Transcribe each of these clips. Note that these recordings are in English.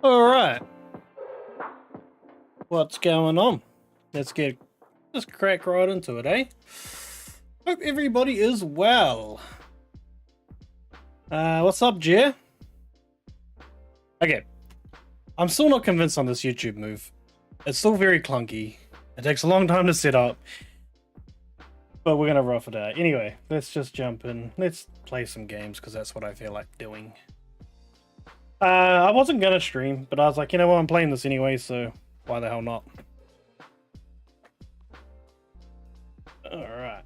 All right, what's going on? Let's crack right into it, eh? Hope everybody is well. What's up, Jer? Okay, I'm still not convinced on this YouTube move. It's still very clunky. It takes a long time to set up, but we're gonna rough it out. Anyway, let's just jump in. Let's play some games because that's what I feel like doing. I wasn't gonna stream, but I was like, you know what, I'm playing this anyway, so why the hell not? Alright.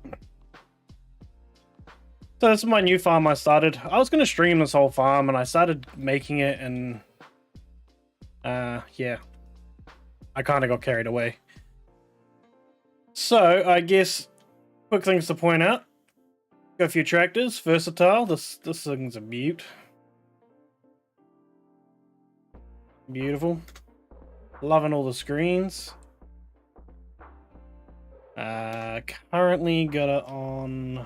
So this is my new farm I started. I was gonna stream this whole farm and I started making it and yeah. I kinda got carried away. So I guess quick things to point out. Got a few tractors, versatile. This thing's a beaut. Beautiful. Loving all the screens. Currently got it on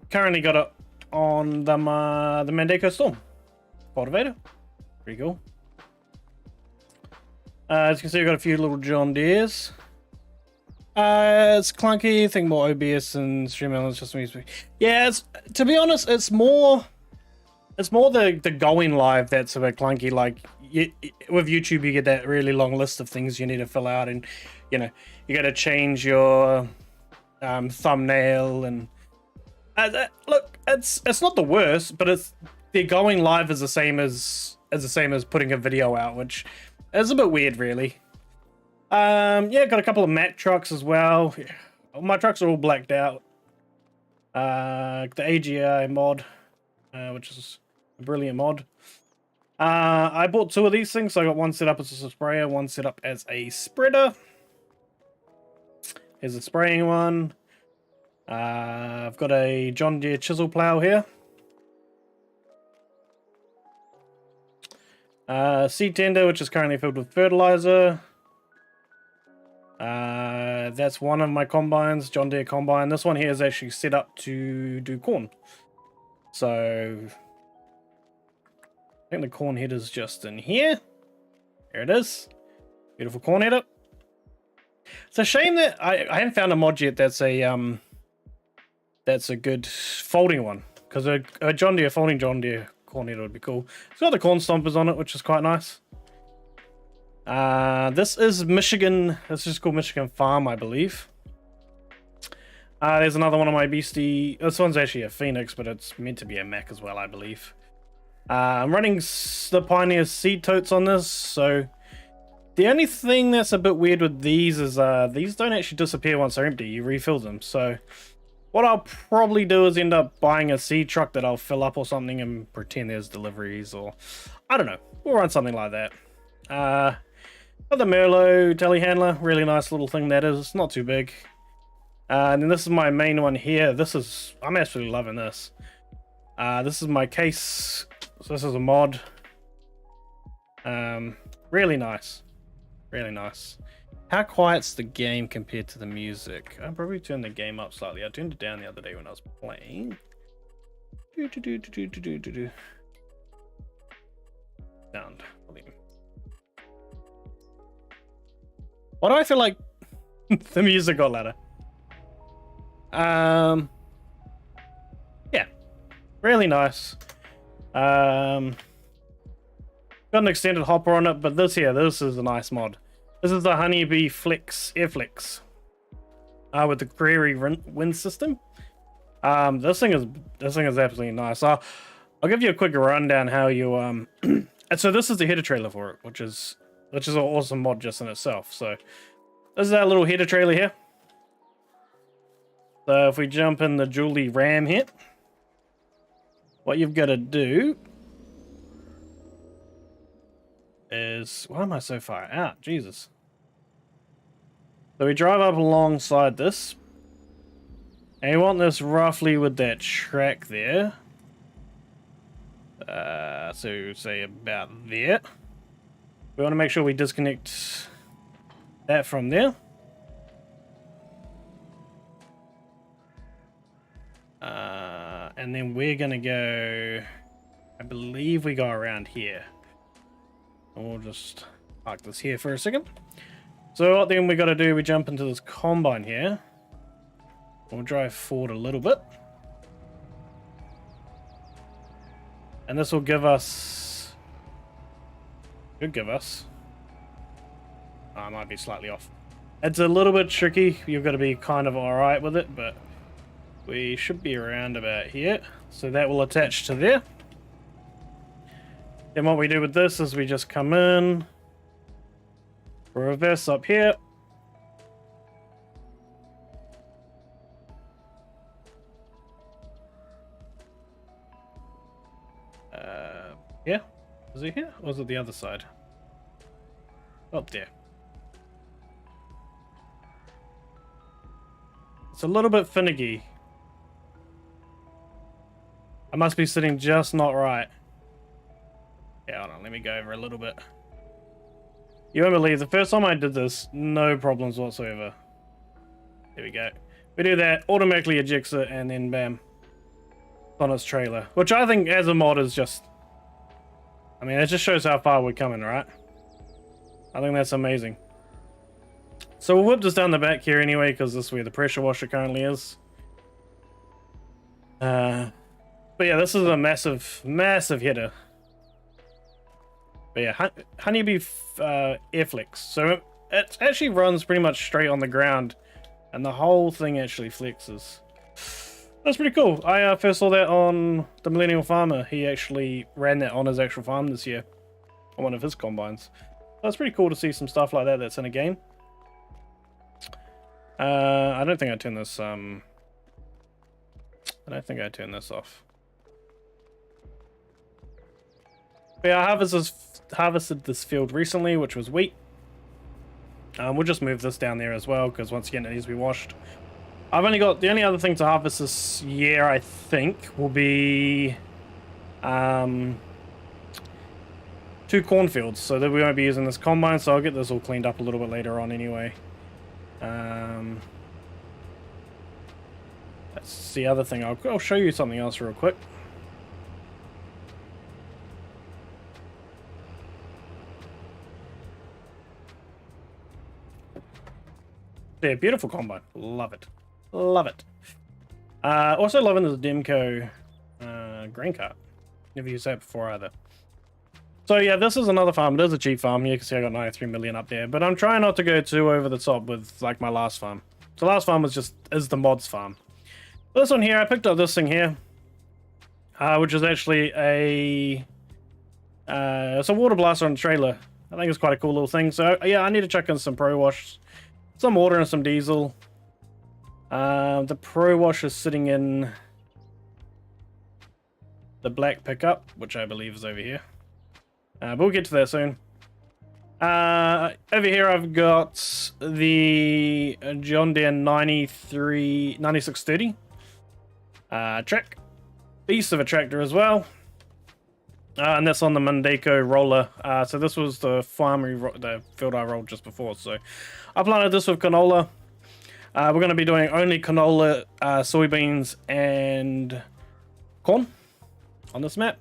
currently got it on the Mandeko Storm cultivator. Pretty cool. As you can see, I've got a few little John Deeres. It's clunky. I think more OBS and stream elements just music. Yeah, to be honest, it's more the going live that's a bit clunky. Like with YouTube, you get that really long list of things you need to fill out, and you know you got to change your thumbnail and look. It's not the worst, but the going live is the same as putting a video out, which is a bit weird, really. Yeah, got a couple of Mack trucks as well. My trucks are all blacked out. The AGI mod, which is a brilliant mod. I bought two of these things, so I got one set up as a sprayer, one set up as a spreader. Here's a spraying one. I've got a John Deere chisel plow here. Seed tender, which is currently filled with fertilizer. That's one of my combines, John Deere combine. This one here is actually set up to do corn. So I think the corn header is just in here. There it is. Beautiful corn header. It's a shame that I haven't found a mod yet that's a good folding one, because a John Deere folding John Deere corn header would be cool. It's got the corn stompers on it, which is quite nice. This is Michigan. This is called Michigan Farm, I believe. There's another one of my beastie. This one's actually a Phoenix, but it's meant to be a Mack as well, I believe. I'm running the Pioneer seed totes on this, so the only thing that's a bit weird with these is these don't actually disappear once they're empty. You refill them. So what I'll probably do is end up buying a seed truck that I'll fill up or something and pretend there's deliveries, or I don't know. We'll run something like that. Got the Merlot telehandler, really nice little thing that is. It's not too big. And then this is my main one here. I'm absolutely loving this. This is my case. So this is a mod. Really nice. Really nice. How quiet's the game compared to the music? I'll probably turn the game up slightly. I turned it down the other day when I was playing. Sound volume. Why do I feel like the music got louder? Yeah, really nice. Got an extended hopper on it, but this is a nice mod. This is the Honeybee Flex Airflex with the Prairie wind system. This thing is absolutely nice. I'll give you a quick rundown how you and so this is the header trailer for it, which is an awesome mod just in itself. So this is our little header trailer here. So if we jump in the Julie Ram here, what you've got to do is, why am I so far out? Jesus. So we drive up alongside this, and you want this roughly with that track there. So say about there. We want to make sure we disconnect that from there. and then we're gonna go, I believe we go around here. And we'll just park this here for a second. So what then we got to do, we jump into this combine here. We'll drive forward a little bit. And this will give us, should give us, oh, I might be slightly off. It's a little bit tricky, you've got to be kind of alright with it, but we should be around about here. So that will attach to there. Then what we do with this is we just come in, reverse up here. Yeah, is it here or is it the other side? Up there. It's a little bit finicky. I must be sitting just not right. Yeah, hold on, let me go over a little bit. You won't believe, the first time I did this, no problems whatsoever. There we go. We do that, automatically ejects it, and then bam. It's on its trailer. Which I think, as a mod, is just... I mean, it just shows how far we're coming, right? I think that's amazing. So we'll whip this down the back here anyway, because this is where the pressure washer currently is. But yeah, this is a massive, massive header. But yeah, Honeybee Airflex. So it actually runs pretty much straight on the ground, and the whole thing actually flexes. That's pretty cool. I first saw that on the Millennial Farmer. He actually ran that on his actual farm this year, on one of his combines. That's pretty cool to see some stuff like that that's in a game. I don't think I turned this. I don't think I turned this off. But yeah, I harvested this field recently, which was wheat. We'll just move this down there as well, because once again it needs to be washed. I've only got, the only other thing to harvest this year, I think, will be 2 cornfields, so that we won't be using this combine, so I'll get this all cleaned up a little bit later on anyway. That's the other thing. I'll show you something else real quick. Yeah, beautiful combine. Love it. Love it. Also loving this Demco grain cart. Never used that before either. So yeah, this is another farm. It is a cheap farm. You can see I got 93 million up there, but I'm trying not to go too over the top with like my last farm. So last farm is the mods farm. This one here, I picked up this thing here, which is actually it's a water blaster on a trailer. I think it's quite a cool little thing. So yeah, I need to chuck in some Pro Wash, some water and some diesel. The Pro Wash is sitting in the black pickup, which I believe is over here. But we'll get to that soon. Over here I've got the John Deere 9630 track. Beast of a tractor as well. And that's on the Mondeko roller. So this was the the field I rolled just before. So I planted this with canola. We're going to be doing only canola, soybeans, and corn on this map.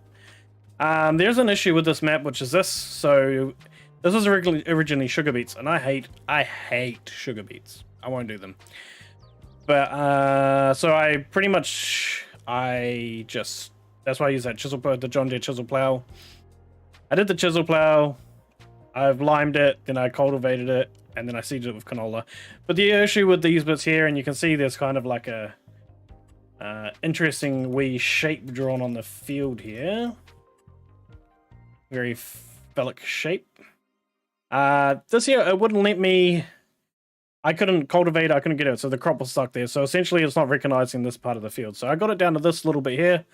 There's an issue with this map, which is this. So this was originally sugar beets, and I hate sugar beets. I won't do them. But so I pretty much that's why I use that the John Deere chisel plow. I did the chisel plow. I've limed it, then I cultivated it, and then I seeded it with canola. But the issue with these bits here, and you can see there's kind of like a interesting wee shape drawn on the field here. Very phallic shape. This here, it wouldn't let me... I couldn't cultivate, I couldn't get it, so the crop was stuck there. So essentially it's not recognizing this part of the field. So I got it down to this little bit here,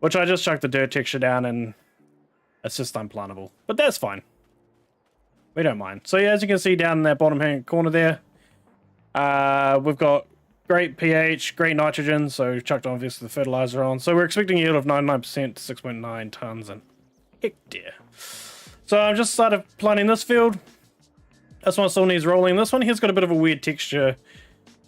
which I just chucked the dirt texture down, and it's just unplantable. But that's fine. We don't mind. So yeah, as you can see down in that bottom hand corner there, we've got great pH, great nitrogen, so chucked obviously the fertilizer on. So we're expecting a yield of 99% to 6.9 tons an hectare. So I've just started planting this field. This one still needs rolling. This one here's got a bit of a weird texture.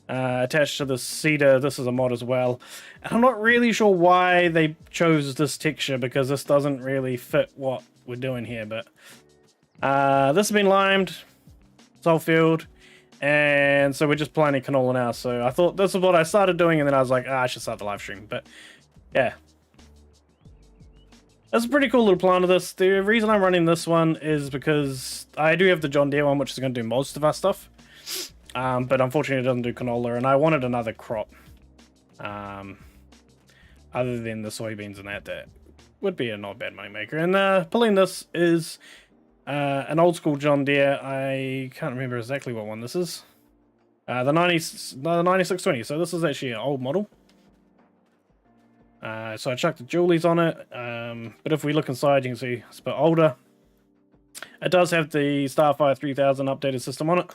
attached to the cedar. This is a mod as well. And I'm not really sure why they chose this texture, because this doesn't really fit what we're doing here. But this has been limed. It's all filled. And so we're just planting canola now. So I thought this is what I started doing, and then I was like, I should start the live stream. But yeah. That's a pretty cool little plant of this. The reason I'm running this one is because I do have the John Deere one, which is going to do most of our stuff. But unfortunately it doesn't do canola, and I wanted another crop. Other than the soybeans and that would be a not bad money maker. And pulling this is an old school John Deere. I can't remember exactly what one this is. The 9620. So this is actually an old model. So I chucked the Julies on it. But if we look inside, you can see it's a bit older. It does have the Starfire 3000 updated system on it.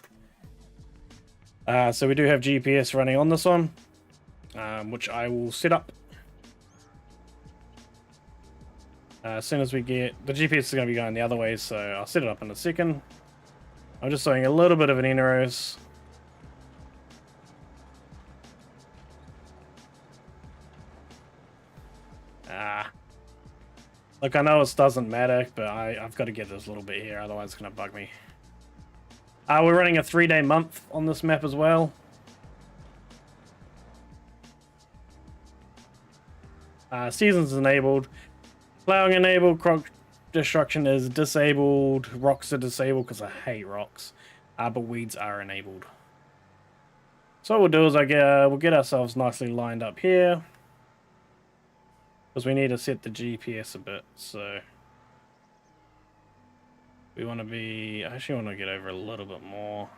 So we do have GPS running on this one, which I will set up. As soon as we get... The GPS is going to be going the other way, so I'll set it up in a second. I'm just doing a little bit of an inros. Look, I know it doesn't matter, but I've got to get this little bit here, otherwise it's going to bug me. We're running a 3-day month on this map as well. Seasons enabled. Plowing enabled. Crop destruction is disabled. Rocks are disabled because I hate rocks. But weeds are enabled. So what we'll do is we'll get ourselves nicely lined up here. Because we need to set the GPS a bit, so... We want to be... I actually want to get over a little bit more.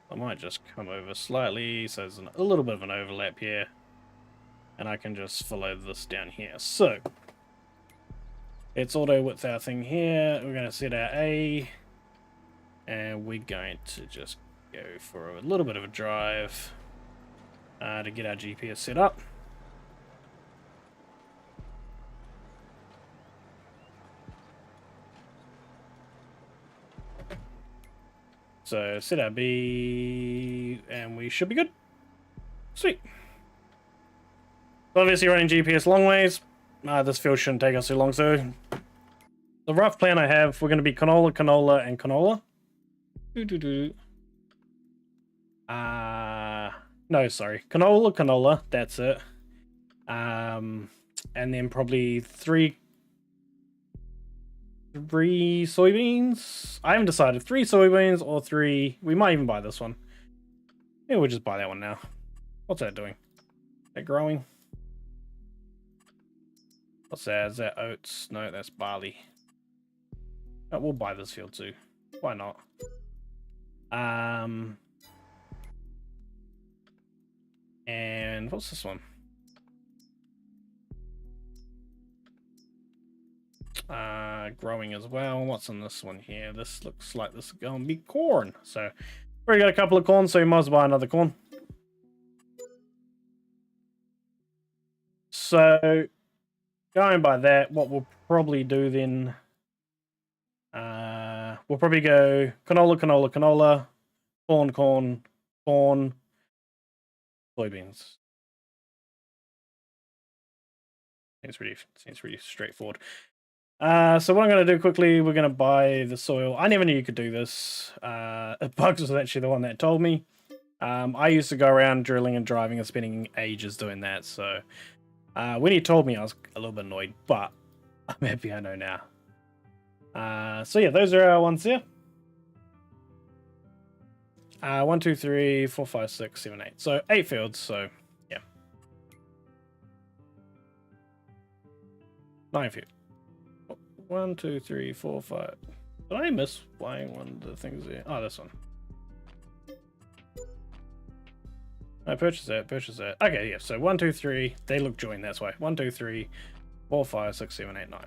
I might just come over slightly, so there's a little bit of an overlap here. And I can just follow this down here. So, let's auto width our thing here. We're going to set our A. And we're going to just go for a little bit of a drive to get our GPS set up. So set our B, and we should be good. Sweet. Obviously running GPS long ways. This field shouldn't take us too long. So the rough plan I have, we're going to be canola, canola, and canola. No, sorry. Canola, canola. That's it. And then probably three soybeans. I haven't decided. 3 soybeans or 3. We might even buy this one. Yeah, we'll just buy that one now. What's that doing? Is that growing? What's that? Is that oats? No, that's barley. Oh, we'll buy this field too. Why not? And what's this one? Growing as well. What's in this one here? This looks like this is going to be corn. So we already got a couple of corn, so we might as well buy another corn. So going by that, what we'll probably do then, we'll probably go canola, canola, canola, corn, corn, corn, soybeans. Seems pretty straightforward. So what I'm going to do quickly, we're going to buy the soil. I never knew you could do this. Bugs was actually the one that told me. I used to go around drilling and driving and spending ages doing that. So when he told me, I was a little bit annoyed, but I'm happy I know now. So yeah, those are our ones here. 1, 2, 3, 4, 5, 6, 7, 8. So 8 fields. So yeah, 9 fields. 1, 2, 3, 4, 5. Did I miss buying one of the things here? Oh, this one. I purchased that, Okay, yeah, so 1, 2, 3. They look joined, that's why. 1, 2, 3, 4, 5, 6, 7, 8, 9.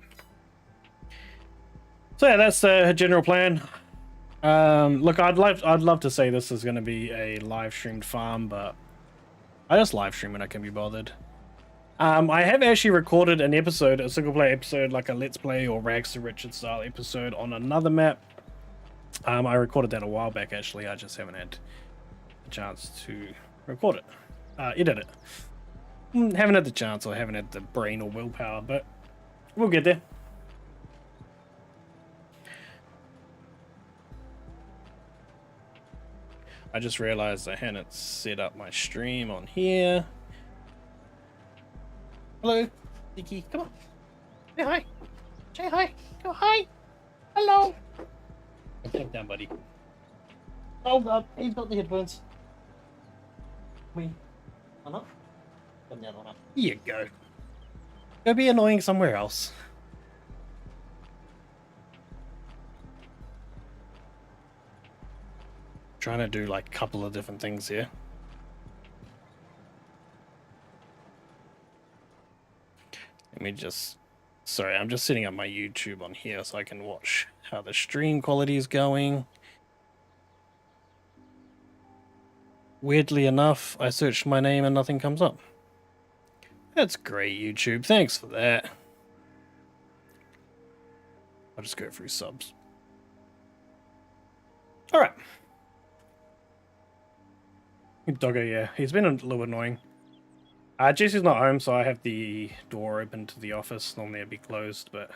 So yeah, that's the general plan. Look, I'd love to say this is going to be a live streamed farm, but I just live stream when I can be bothered. I have actually recorded an episode, a single player episode, like a Let's Play or Rags to Riches style episode on another map. I recorded that a while back, actually. I just haven't had a chance to record it. Edit it. Haven't had the chance, or haven't had the brain or willpower, but we'll get there. I just realized I hadn't set up my stream on here. Hello, Dicky. Come on. Say hi. Say hi. Go hi. Hello. Take down, buddy. Oh God, he's got the headphones. Me. One up. Put the other one up. Here you go. Go be annoying somewhere else. Trying to do like a couple of different things here. Let me just... Sorry, I'm just setting up my YouTube on here so I can watch how the stream quality is going. Weirdly enough, I searched my name and nothing comes up. That's great, YouTube. Thanks for that. I'll just go through subs. Alright. Doggo, yeah. He's been a little annoying. Jesse's not home, so I have the door open to the office. Normally it'd be closed, but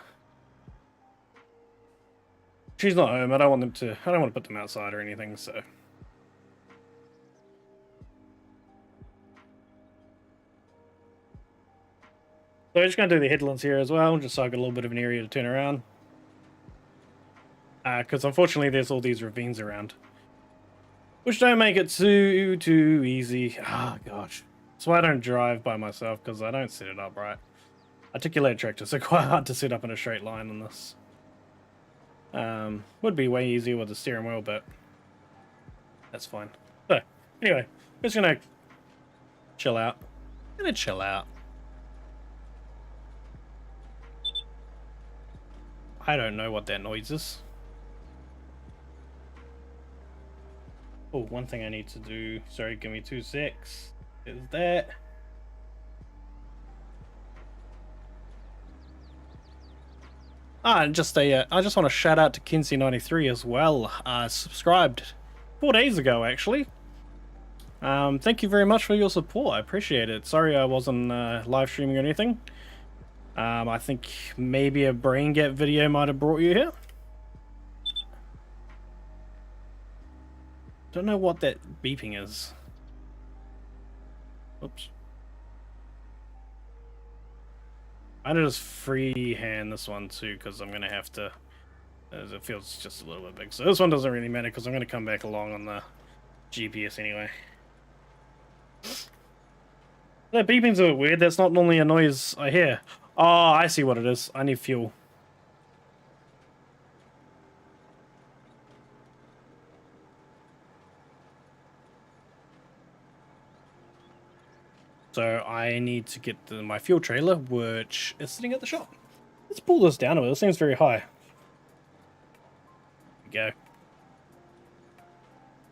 she's not home. I don't want to put them outside or anything, so. So I'm just going to do the headlands here as well, just so I got a little bit of an area to turn around. Because unfortunately there's all these ravines around, which don't make it too easy. Ah, gosh. That's why I don't drive by myself, because I don't set it up right. Articulated tractors are quite hard to set up in a straight line on this. Would be way easier with the steering wheel, but that's fine. So, anyway, I'm just gonna chill out. I don't know what that noise is. Oh, one thing I need to do. Sorry, give me 2 secs. Is that... and just I just want to shout out to Kinsey93 as well. Subscribed 4 days ago, actually. Thank you very much for your support. I appreciate it. Sorry I wasn't live streaming or anything. I think maybe a brain get video might have brought you here. Don't know what that beeping is. Oops. I'm gonna just freehand this one too, because I'm gonna have to, as it feels just a little bit big. So this one doesn't really matter because I'm gonna come back along on the GPS anyway. That beeping's a bit weird. That's not normally a noise I hear. Oh, I see what it is. I need fuel. So I need to get my fuel trailer, which is sitting at the shop. Let's pull this down a bit. This thing's very high. There we go.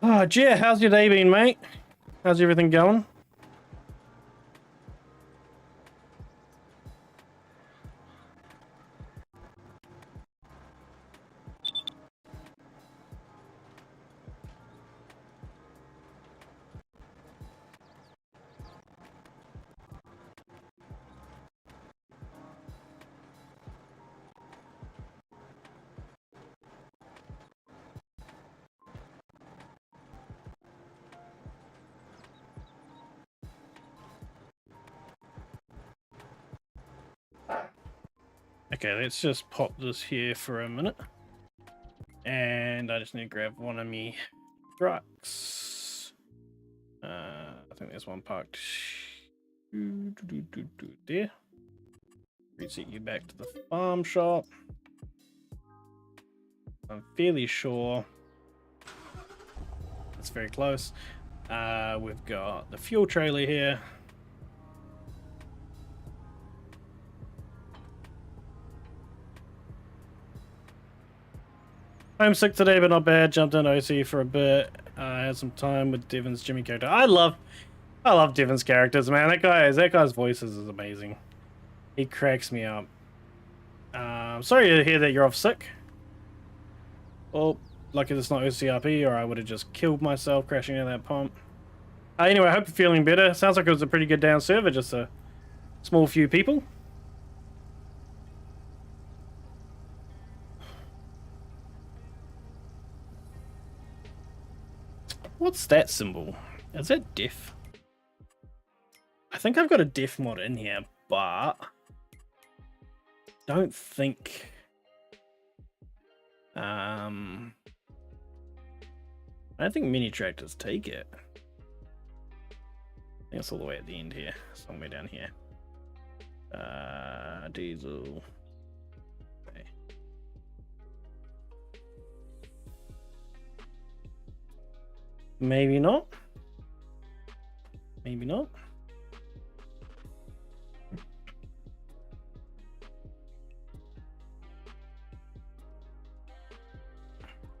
Oh, Jer, how's your day been, mate? How's everything going? Okay, let's just pop this here for a minute. And I just need to grab one of me trucks. I think there's one parked there. Reset you back to the farm shop. I'm fairly sure it's very close. We've got the fuel trailer here. Homesick today, but not bad. Jumped in OC for a bit. Had some time with Devon's Jimmy character. I love Devon's characters, man. That guy's voices is amazing. He cracks me up. Sorry to hear that you're off sick. Oh, lucky it's not OCRP, or I would have just killed myself crashing into that pump. Anyway, I hope you're feeling better. Sounds like it was a pretty good down server, just a small few people. What's that symbol? Is that def? I think I've got a def mod in here, but don't think I don't think mini tractors take it. I think it's all the way at the end here, somewhere down here. Diesel. Okay. Maybe not. Maybe not.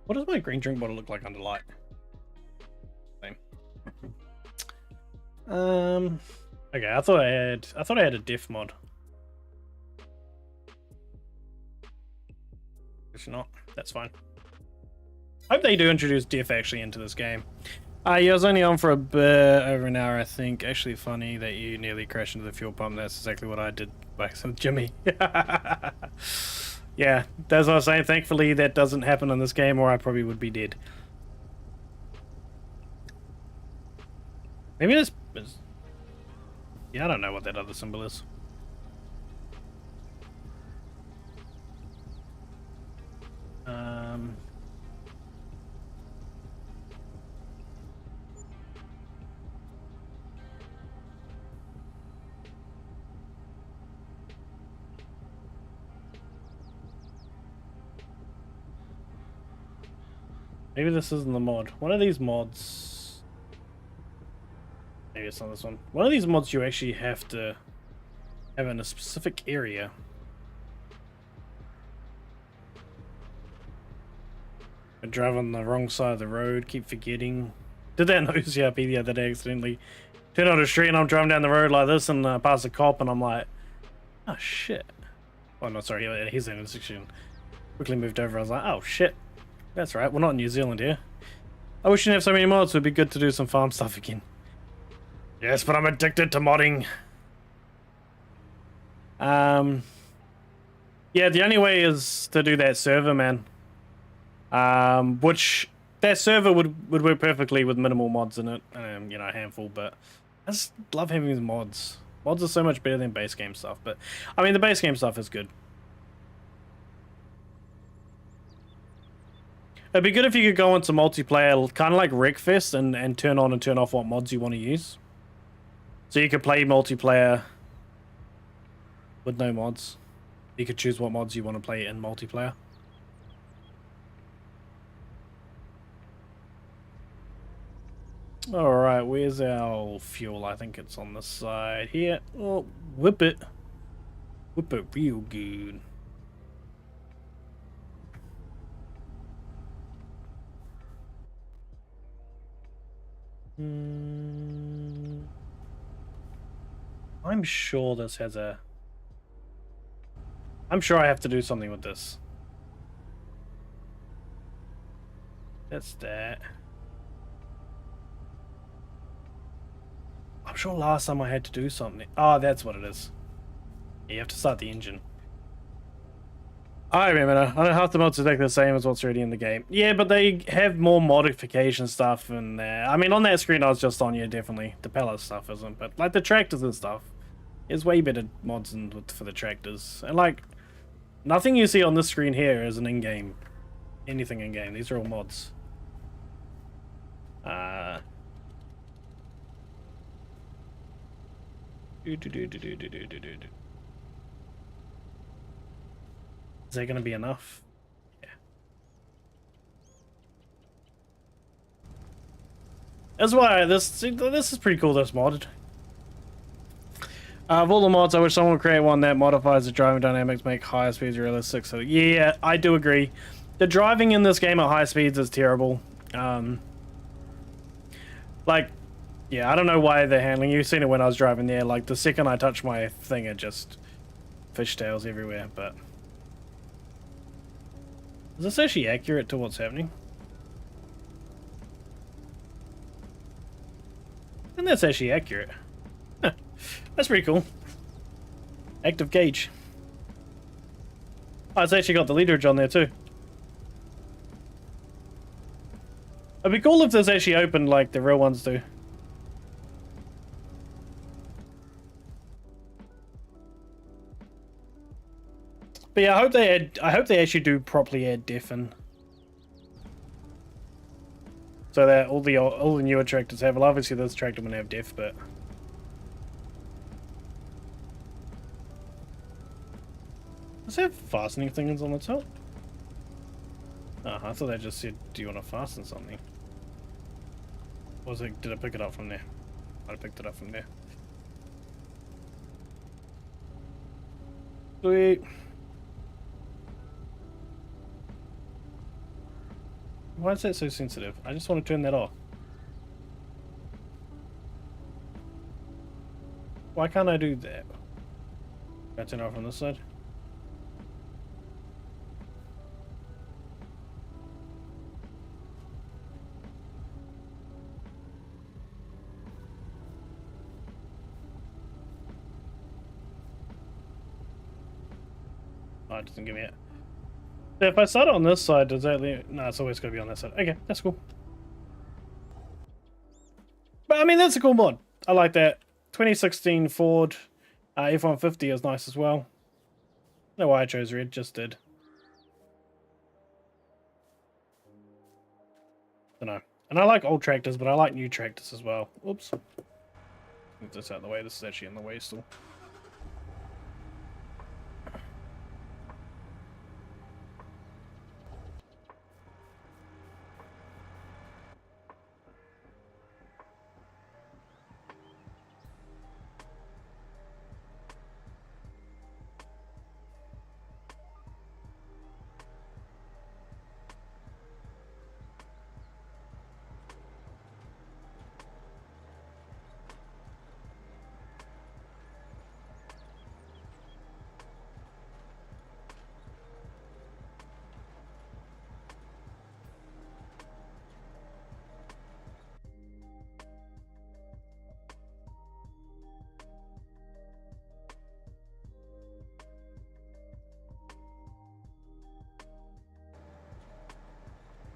What does my green drink bottle look like under light? Same. Okay, I thought I had a diff mod. It's not. That's fine. Hope they do introduce diff actually into this game. Yeah, I was only on for a bit over an hour, I think. Actually funny that you nearly crashed into the fuel pump. That's exactly what I did back with Jimmy. Yeah, that's what I was saying. Thankfully that doesn't happen in this game, or I probably would be dead. Maybe this is... Yeah, I don't know what that other symbol is. Maybe this isn't the mod. One of these mods... Maybe it's not this one. One of these mods you actually have to have in a specific area. I drive on the wrong side of the road, keep forgetting. Did that in OCRP the other day accidentally. Turn on the street and I'm driving down the road like this and pass a cop and I'm like, oh shit. Oh no, sorry, he's in the intersection. Quickly moved over, I was like, oh shit. That's right, we're not in New Zealand here. I wish you didn't have so many mods, it would be good to do some farm stuff again. Yes, but I'm addicted to modding. Yeah, the only way is to do that server, man. Which, that server would work perfectly with minimal mods in it. You know, a handful, but I just love having these mods. Mods are so much better than base game stuff, but I mean, the base game stuff is good. It'd be good if you could go into multiplayer, kind of like Wreckfest, and turn on and turn off what mods you want to use. So you could play multiplayer with no mods. You could choose what mods you want to play in multiplayer. Alright, where's our fuel? I think it's on the side here. Oh, whip it. Whip it real good. I'm sure this has a... I'm sure I have to do something with this. That's that. I'm sure last time I had to do something. Oh, that's what it is. You have to start the engine. I remember. I know half the mods are exactly the same as what's already in the game. Yeah, but they have more modification stuff in there. I mean, on that screen I was just on, yeah, definitely. The pallet stuff isn't, but like the tractors and stuff is way better mods for the tractors. And like, nothing you see on this screen here is an in-game. Anything in-game. These are all mods. Is that going to be enough? Yeah. That's why this is pretty cool. This modded. Of all the mods, I wish someone would create one that modifies the driving dynamics, make higher speeds realistic. So yeah, I do agree. The driving in this game at high speeds is terrible. Like, yeah, I don't know why they're handling. You've seen it when I was driving there. Like the second I touch my thing, it just fishtails everywhere. But is this actually accurate to what's happening? And that's actually accurate. Huh. That's pretty cool. Active gauge. Oh, it's actually got the literage on there too. It'd be cool if this actually opened like the real ones do. But yeah, I hope they actually do properly add def in. So that all the newer tractors have. Well, obviously this tractor wouldn't have def, but does it have fastening things on the top? Oh, I thought that just said, do you want to fasten something? Or was it, did I pick it up from there? I picked it up from there. Sweet. Why is that so sensitive? I just want to turn that off. Why can't I do that? Can I turn it off on this side? Oh, it doesn't give me it. So if I start it on this side, does that leave... No, it's always going to be on that side. Okay, that's cool. But I mean, that's a cool mod. I like that. 2016 Ford F-150 is nice as well. I don't know why I chose red, just did. Don't know. And I like old tractors, but I like new tractors as well. Oops. Move this out of the way. This is actually in the way still.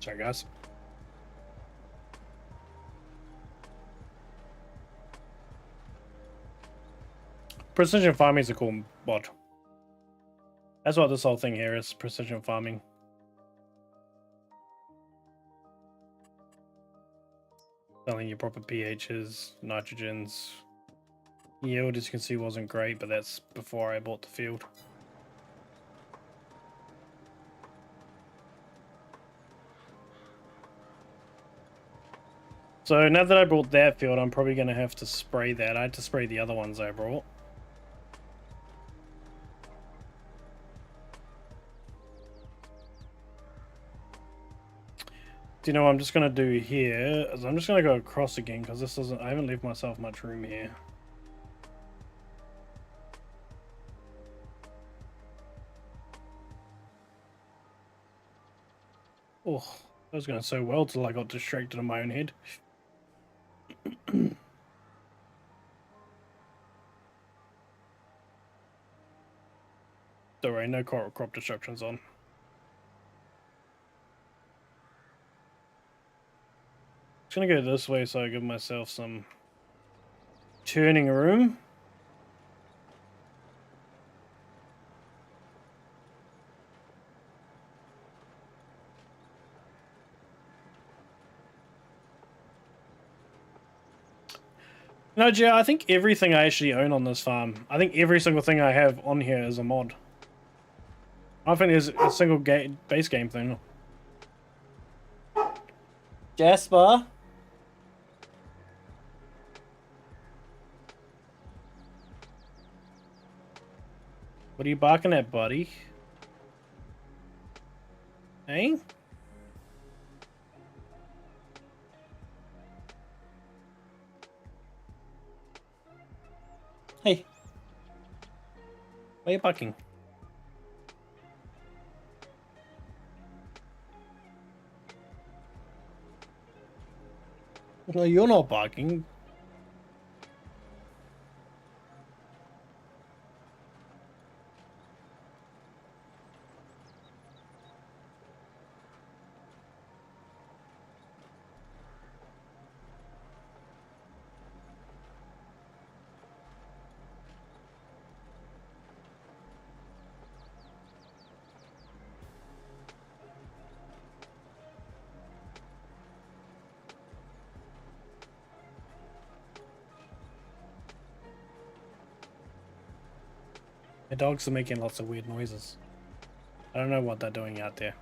Sorry, guys. Precision farming is a cool mod. That's what this whole thing here is, precision farming. Telling you proper pHs, nitrogens. Yield, as you can see, wasn't great, but that's before I bought the field. So now that I brought that field, I'm probably going to have to spray that. I had to spray the other ones I brought. Do you know what I'm just going to do here? Is I'm just going to go across again, because this doesn't... I haven't left myself much room here. Oh, that was going so well till I got distracted in my own head. Don't worry, no crop disruptions on. Just gonna go this way so I give myself some turning room. No, Jay, I think everything I actually own on this farm, I think every single thing I have on here is a mod. I don't think there's a single base game thing. Jasper? What are you barking at, buddy? Hey? Hey. Why are you barking? No, you're not barking. My dogs are making lots of weird noises. I don't know what they're doing out there.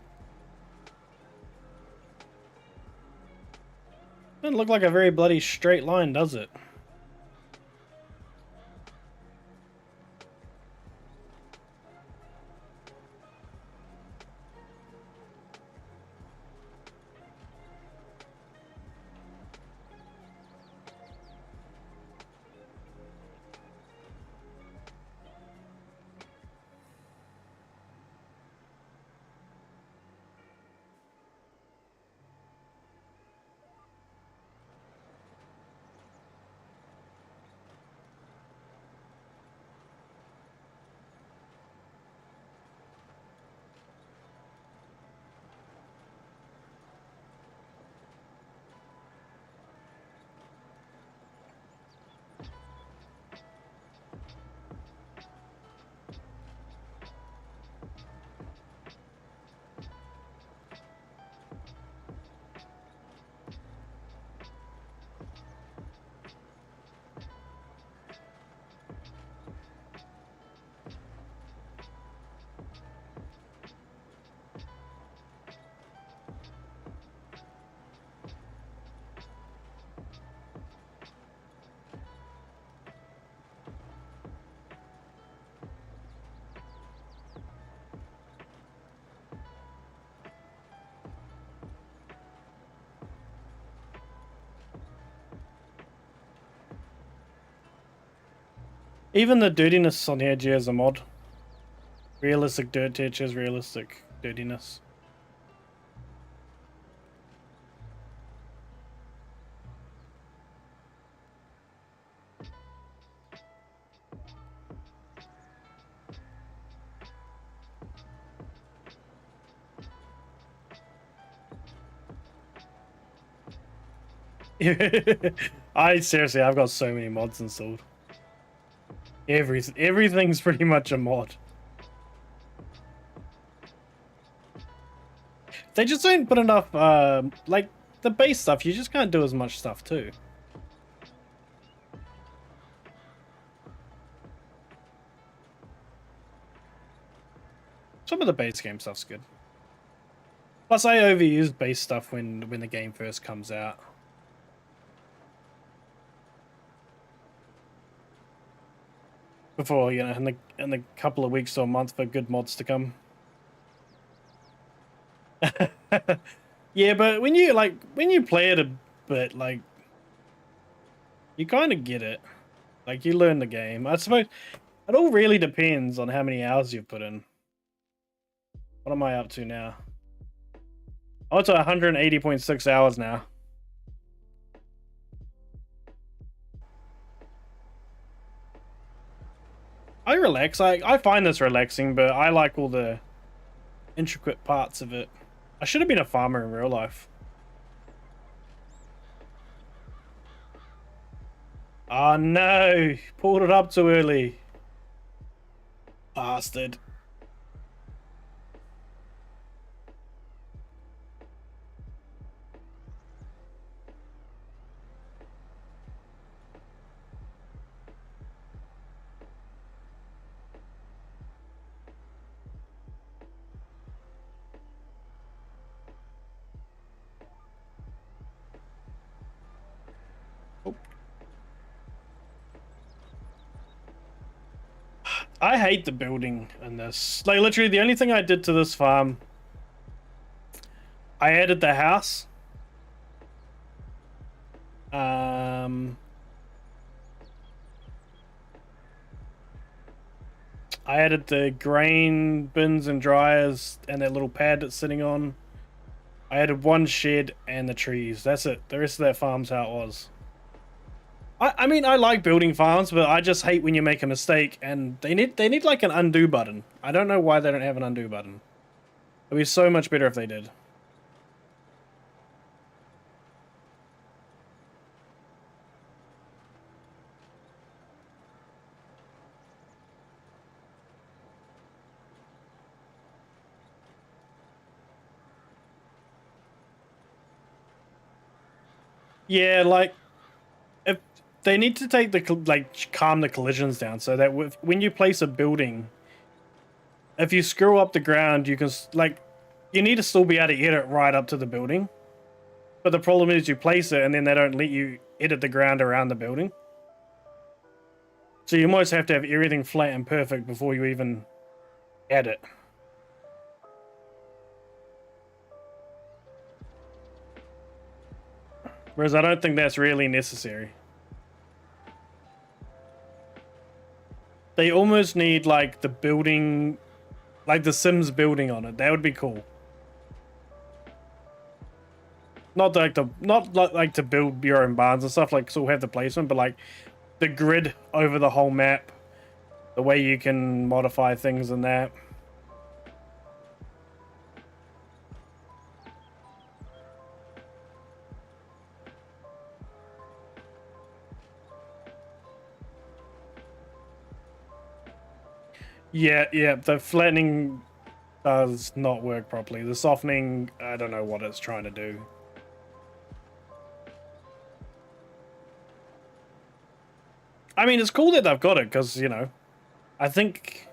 Doesn't look like a very bloody straight line, does it? Even the dirtiness on here has a mod. Realistic dirt textures, realistic dirtiness. I've got so many mods installed. Everything's pretty much a mod. They just don't put enough, like, the base stuff, you just can't do as much stuff too. Some of the base game stuff's good. Plus, I overuse base stuff when the game first comes out. Before, you know, in the couple of weeks or a month for good mods to come. Yeah, but when you play it a bit, like, you kind of get it. Like, you learn the game. I suppose it all really depends on how many hours you've put in. What am I up to now? Oh, it's 180.6 hours now. I relax. I find this relaxing, but I like all the intricate parts of it. I should have been a farmer in real life. Oh no! Pulled it up too early. Bastard. I hate the building in this. Like, literally, the only thing I did to this farm, I added the house. I added the grain bins and dryers and that little pad it's sitting on. I added one shed and the trees. That's it. The rest of that farm's how it was. I mean, I like building farms, but I just hate when you make a mistake and they need like an undo button. I don't know why they don't have an undo button. It'd be so much better if they did. Yeah, like, they need to take the calm the collisions down so that when you place a building, if you screw up the ground, you can like, you need to still be able to edit right up to the building. But the problem is you place it and then they don't let you edit the ground around the building. So you almost have to have everything flat and perfect before you even add it. Whereas I don't think that's really necessary. They almost need like the building, like the Sims building on it. That would be cool. Not like to build your own barns and stuff, like still have the placement, but like the grid over the whole map, the way you can modify things and that. Yeah, the flattening does not work properly. The softening, I don't know what it's trying to do. I mean, it's cool that they've got it because, you know, I think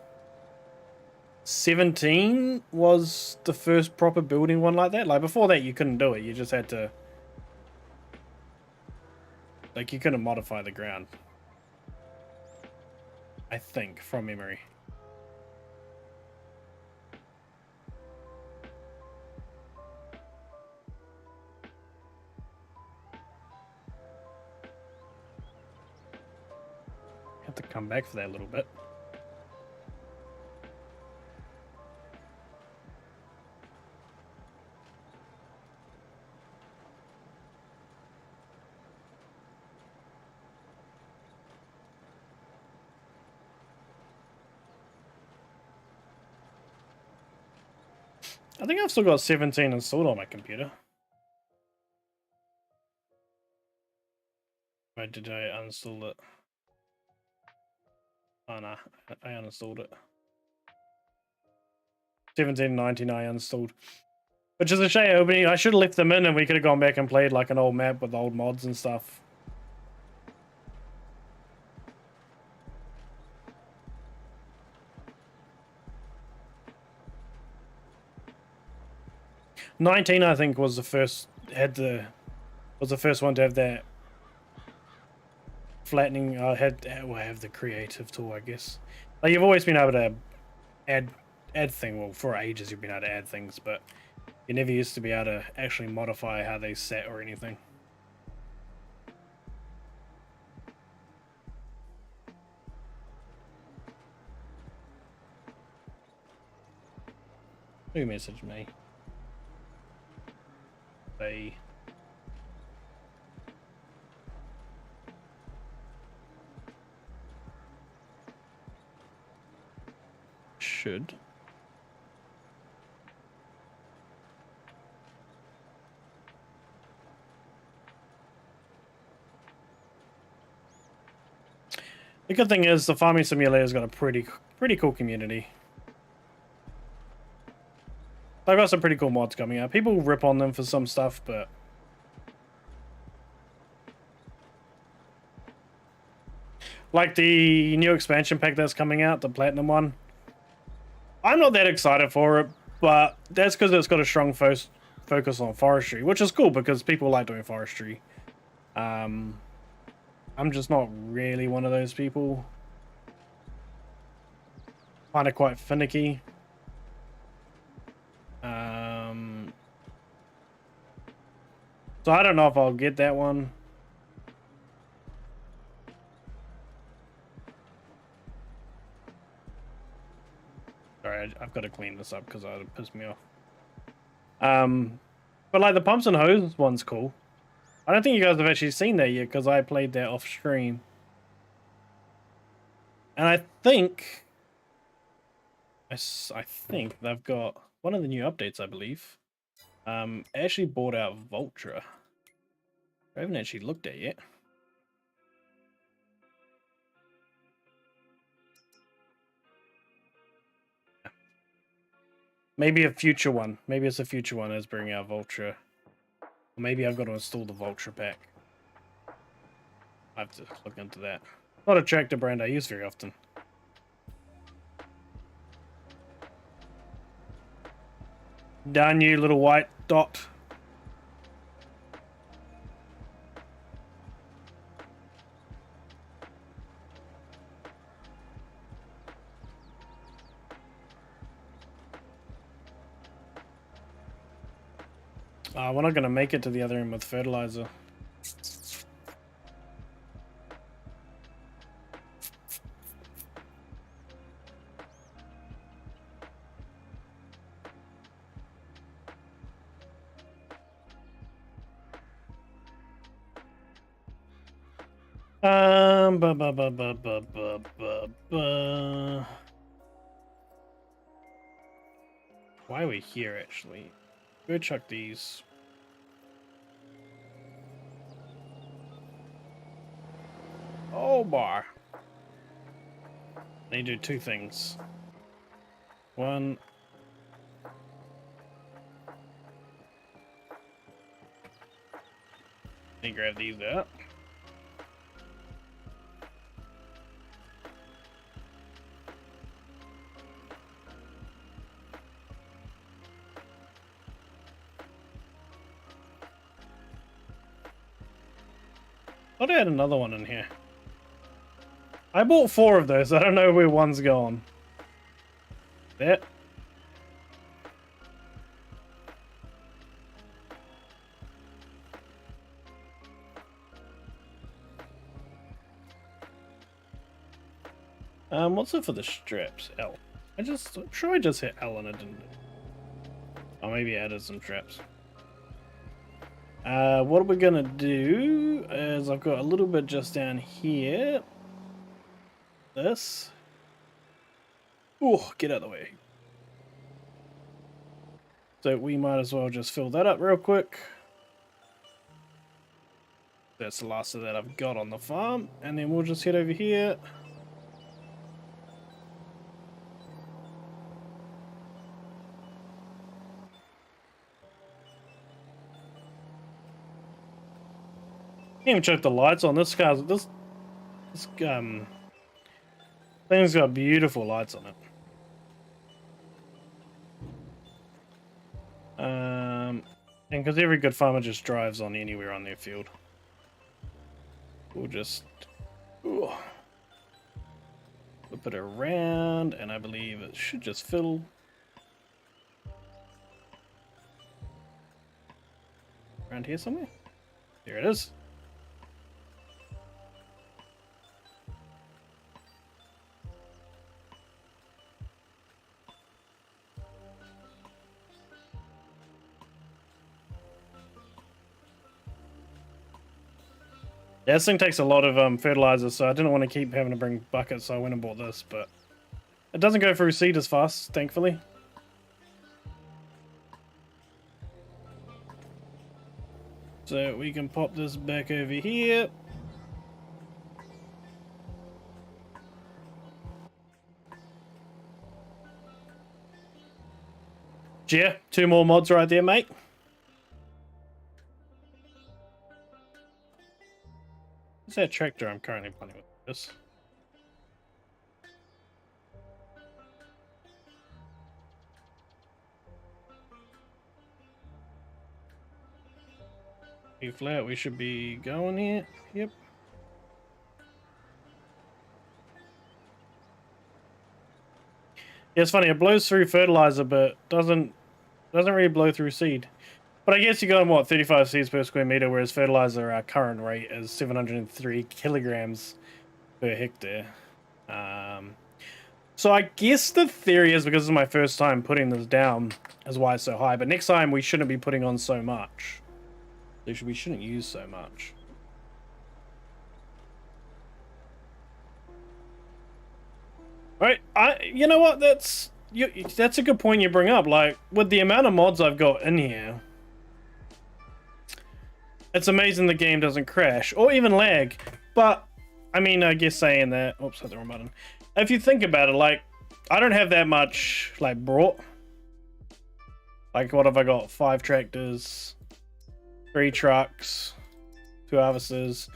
17 was the first proper building one like that. Like, before that, you couldn't do it. You just had to... Like, you couldn't modify the ground. I think, from memory. Have to come back for that a little bit. I think I've still got 17 installed on my computer. Why did I uninstall it? Oh no, I uninstalled it. 1719 I uninstalled. Which is a shame. I should have left them in and we could have gone back and played like an old map with old mods and stuff. '19, I think, was the first was the first one to have that flattening. I have the creative tool, I guess. Like, you've always been able to add thing. Well, for ages you've been able to add things, but you never used to be able to actually modify how they sat or anything. Who messaged me? They should. The good thing is the farming simulator's got a pretty cool community. They've got some pretty cool mods coming out. People rip on them for some stuff, but like the new expansion pack that's coming out, the platinum one, I'm not that excited for it, but that's because it's got a strong focus on forestry, which is cool because people like doing forestry. I'm just not really one of those people. Find it quite finicky. So I don't know if I'll get that one. Sorry, I've got to clean this up because it pissed me off. But like the pumps and hose one's cool. I don't think you guys have actually seen that yet because I played that off stream. And I think they've got one of the new updates, I believe. Actually bought out Vultra. I haven't actually looked at it yet. Maybe a future one. Maybe it's a future one that's bringing out Vultra. Or maybe I've got to install the Vultra pack. I have to look into that. Not a tractor brand I use very often. Done, you little white dot. We're not going to make it to the other end with fertilizer. Ba, ba, ba, ba, ba, ba, ba, ba. Why are we here, actually? Go chuck these. Oh, bar. They do two things. One. Let me grab these out. I thought I had another one in here. I bought 4 of those. I don't know where one's gone. There. What's it for the straps? L. I'm sure I just hit L and it didn't. Oh, maybe I added some straps. What we're gonna do is I've got a little bit just down here. This. Oh, get out of the way. So we might as well just fill that up real quick. That's the last of that I've got on the farm. And then we'll just head over here. Can't even check the lights on this car. This thing's got beautiful lights on it. And because every good farmer just drives on anywhere on their field, we'll just flip it around, and I believe it should just fill. Around here somewhere? There it is. Yeah, this thing takes a lot of fertilizer, so I didn't want to keep having to bring buckets, so I went and bought this, but it doesn't go through seed as fast, thankfully. So we can pop this back over here. Yeah, 2 more mods right there, mate. What's that tractor I'm currently playing with? This. E flat, we should be going here. Yep. Yeah, it's funny, it blows through fertilizer, but doesn't really blow through seed. But I guess you got, what, 35 seeds per square meter, whereas fertilizer, our current rate is 703 kilograms per hectare. So I guess the theory is, because this is my first time putting this down, is why it's so high. But next time we shouldn't be putting on so much. We shouldn't use so much. Right, you know what? That's a good point you bring up. Like, with the amount of mods I've got in here, it's amazing the game doesn't crash or even lag. But I mean, I guess saying that, oops, hit the wrong button. If you think about it, like, I don't have that much like brought. Like, what have I got? 5 tractors, 3 trucks, 2 harvesters.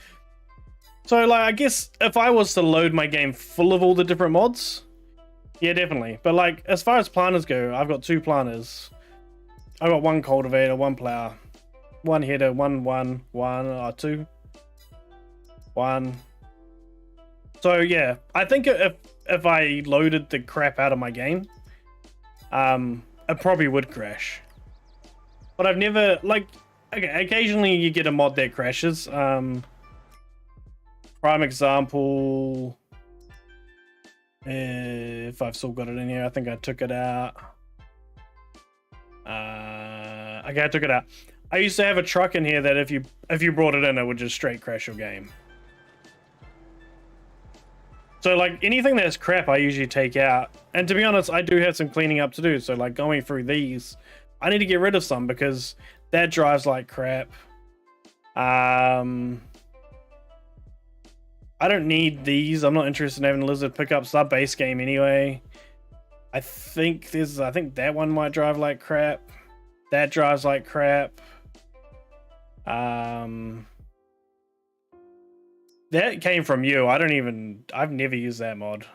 So, like, I guess if I was to load my game full of all the different mods, yeah, definitely. But, like, as far as planters go, I've got 2 planters. I got one cultivator, one plow, one header, one, or two, one. So yeah, I think if I loaded the crap out of my game, it probably would crash. But I've never, like, okay, occasionally you get a mod that crashes. Prime example, if I've still got it in here, I think I took it out. Okay, I took it out. I used to have a truck in here that if you brought it in, it would just straight crash your game. So like anything that's crap, I usually take out. And to be honest, I do have some cleaning up to do. So like going through these, I need to get rid of some because that drives like crap. I don't need these. I'm not interested in having Lizard pick up sub base game anyway. I think that one might drive like crap. That drives like crap. That came from you. I've never used that mod.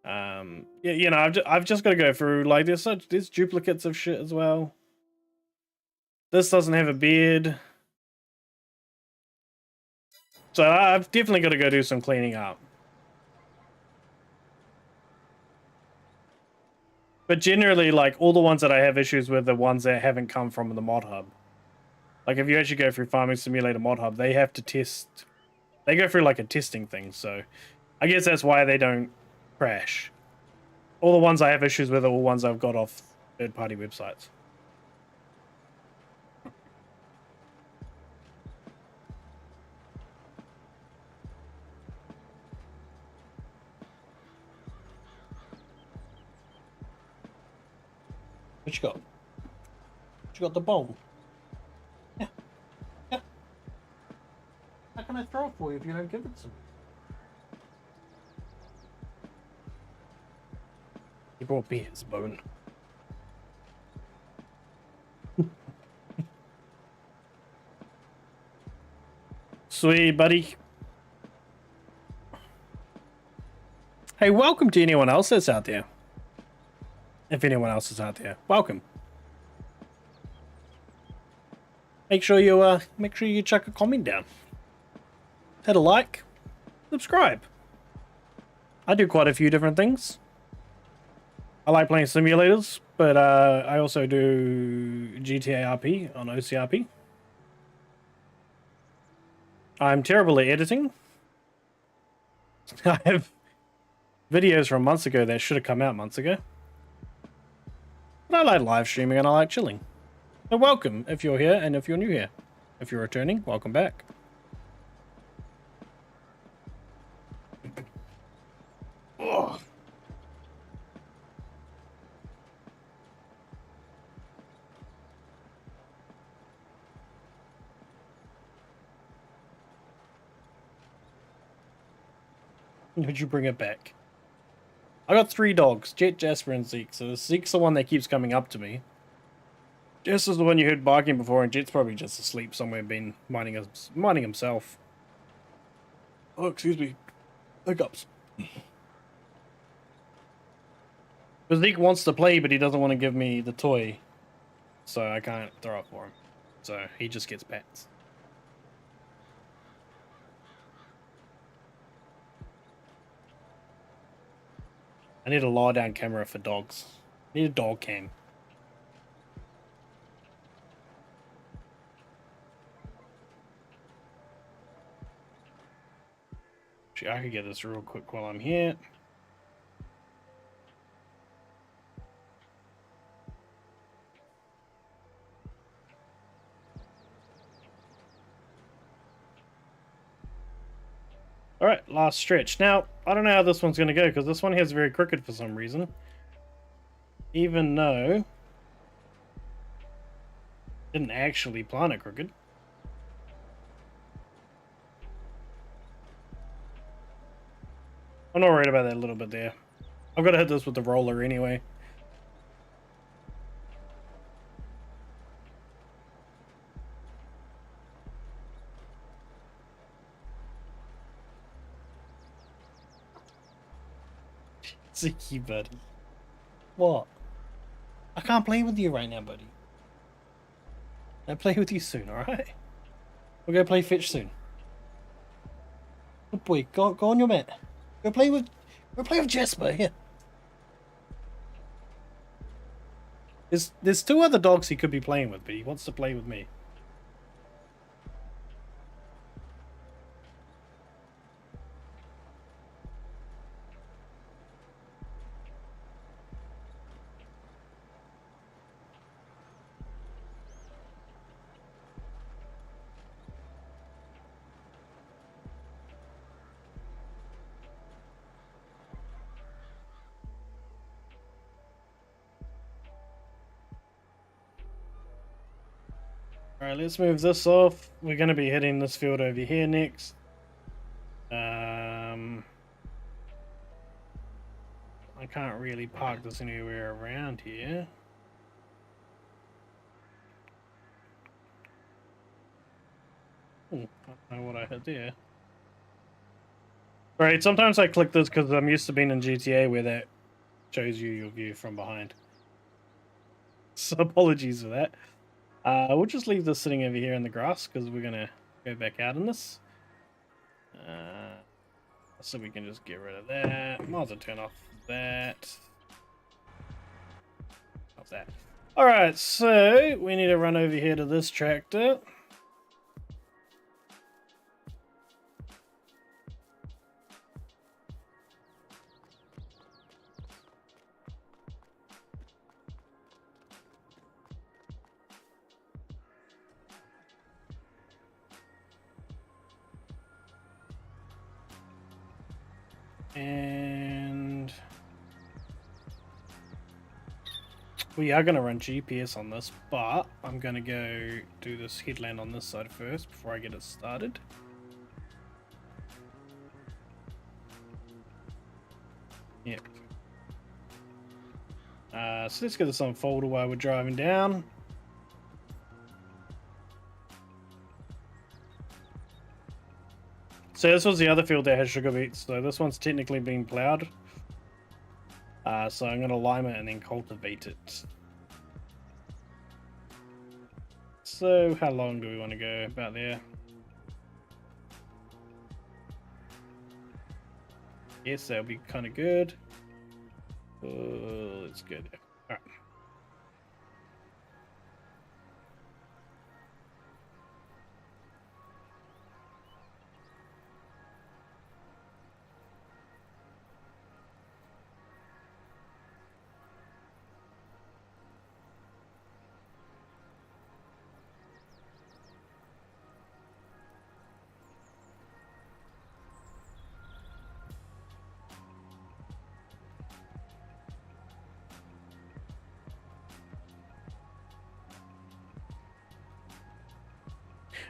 Yeah, you know, I've just got to go through, like, there's duplicates of shit as well. This doesn't have a beard. So I've definitely got to go do some cleaning up. But generally, like, all the ones that I have issues with are ones that haven't come from the mod hub. Like, if you actually go through Farming Simulator mod hub, they have to test. They go through, like, a testing thing, so I guess that's why they don't crash. All the ones I have issues with are all ones I've got off third-party websites. What you got? What you got the bowl? Yeah. Yeah. How can I throw it for you if you don't give it to me? He brought me his bone. Sweet, buddy. Hey, welcome to anyone else that's out there. If anyone else is out there, welcome. Make sure you chuck a comment down. Hit a like, subscribe. I do quite a few different things. I like playing simulators, but I also do GTA RP on OCRP. I'm terrible at editing. I have videos from months ago that should have come out months ago. But I like live streaming and I like chilling. So welcome if you're here and if you're new here. If you're returning, welcome back. Oh. Would you bring it back? I got 3 dogs, Jet, Jasper, and Zeke. So Zeke's the one that keeps coming up to me. Jess is the one you heard barking before, and Jet's probably just asleep somewhere, been minding himself. Oh, excuse me. Hiccups. But Zeke wants to play, but he doesn't want to give me the toy. So I can't throw it for him. So he just gets pets. I need a lie-down camera for dogs. I need a dog cam. Actually, I could get this real quick while I'm here. Alright, last stretch. Now, I don't know how this one's going to go, because this one here is very crooked for some reason. Even though... didn't actually plan it crooked. I'm not worried about that a little bit there. I've got to hit this with the roller anyway. Ziki, buddy. What? I can't play with you right now, buddy. I'll play with you soon, alright? We'll go play fetch soon. Good boy, go on your mat. Go play with Jasper here. There's two other dogs he could be playing with, but he wants to play with me. Alright, let's move this off. We're going to be hitting this field over here next. I can't really park this anywhere around here. I don't know what I hit there. Alright, sometimes I click this because I'm used to being in GTA where that shows you your view from behind. So apologies for that. We'll just leave this sitting over here in the grass because we're going to go back out in this. So we can just get rid of that. Might as well turn off that. Off that. Alright, so we need to run over here to this tractor. And we are going to run GPS on this, but I'm going to go do this headland on this side first before I get it started. Yep. So let's get this on folder while we're driving down. So this was the other field that has sugar beets. So this one's technically being plowed. So I'm going to lime it and then cultivate it. So how long do we want to go? About there. Yes, that'll be kind of good. Let's go there. All right.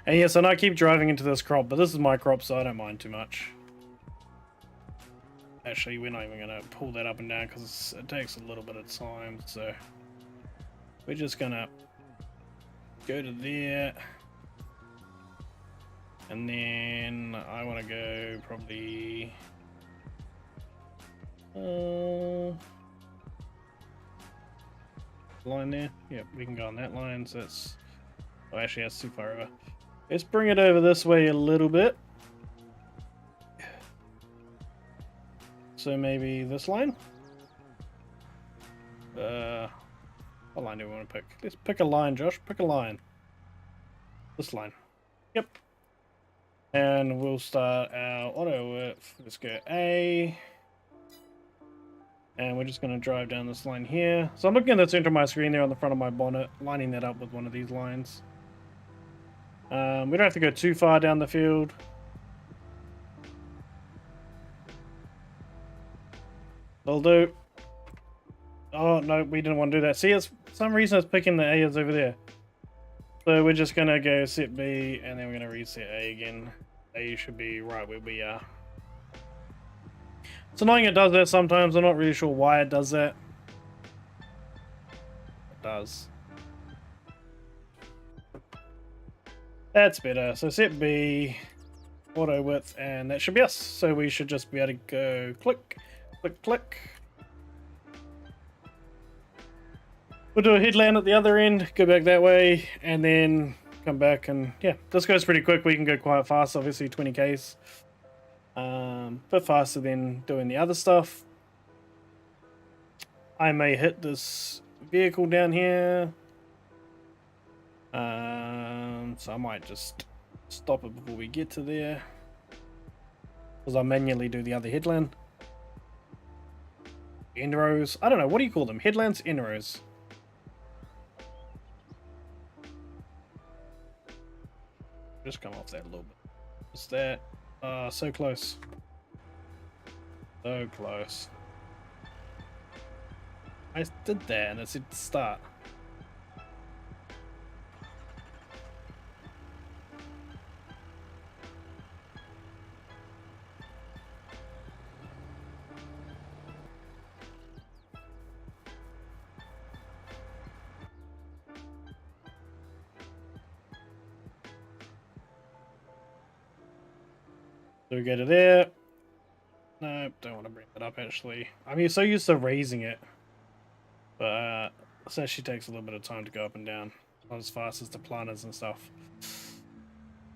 And yes, and I keep driving into this crop, but this is my crop, so I don't mind too much. Actually, we're not even going to pull that up and down because it takes a little bit of time, so we're just going to go to there. And then I want to go probably... line there. Yep, we can go on that line, so it's... Oh, actually, that's too far over. Let's bring it over this way a little bit. So maybe this line? What line do we want to pick? Let's pick a line, Josh. Pick a line. This line. Yep. And we'll start our auto width. Let's go A. And we're just going to drive down this line here. So I'm looking at the center of my screen there on the front of my bonnet, lining that up with one of these lines. We don't have to go too far down the field. Will do. Oh, no, we didn't want to do that. See, it's, for some reason it's picking the A's over there. So we're just going to go set B, and then we're going to reset A again. A should be right where we are. It's annoying it does that sometimes. I'm not really sure why it does that. It does. That's better. So set B, auto width, and that should be us. So we should just be able to go click, click, click. We'll do a headland at the other end, go back that way, and then come back. And yeah, this goes pretty quick. We can go quite fast, obviously 20Ks. Bit faster than doing the other stuff. I may hit this vehicle down here. So I might just stop it before we get to there, because I'll manually do the other headland. End rows. I don't know, what do you call them? Headlands, end rows. Just come off that a little bit. What's that? So close. So close. I did that and it said start. So we go to there. No, don't want to bring that up actually. I'm so used to raising it. But this actually takes a little bit of time to go up and down. Not as fast as the planners and stuff.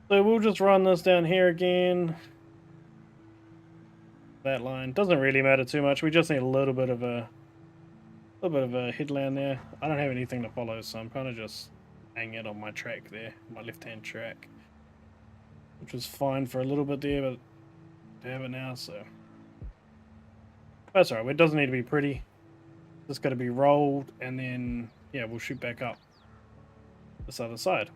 So we'll just run this down here again. That line doesn't really matter too much. We just need a little bit of a headland there. I don't have anything to follow, so I'm kind of just hanging it on my track there, my left-hand track, which was fine for a little bit there, but I have it now, so that's alright. It doesn't need to be pretty. Just got to be rolled, and then yeah, we'll shoot back up this other side.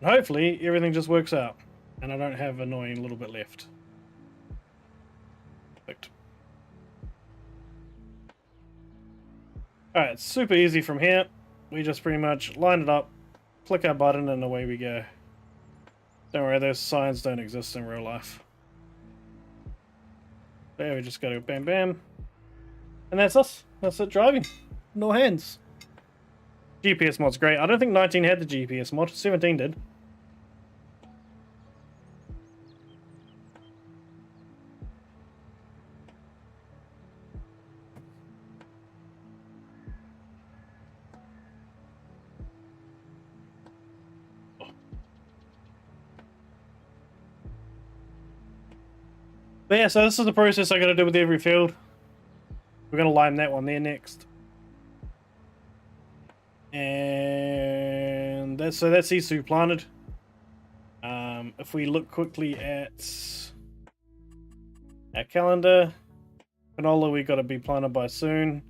And hopefully everything just works out, and I don't have annoying a little bit left. Perfect. Alright, super easy from here. We just pretty much line it up, click our button, and away we go. Don't worry, those signs don't exist in real life. There, we just go bam bam. And that's us. That's it, driving. No hands. GPS mod's great. I don't think 19 had the GPS mod. 17 did. But yeah, so this is the process I gotta do with every field. We're gonna line that one there next. And that's these two planted. If we look quickly at our calendar, canola we gotta be planted by soon.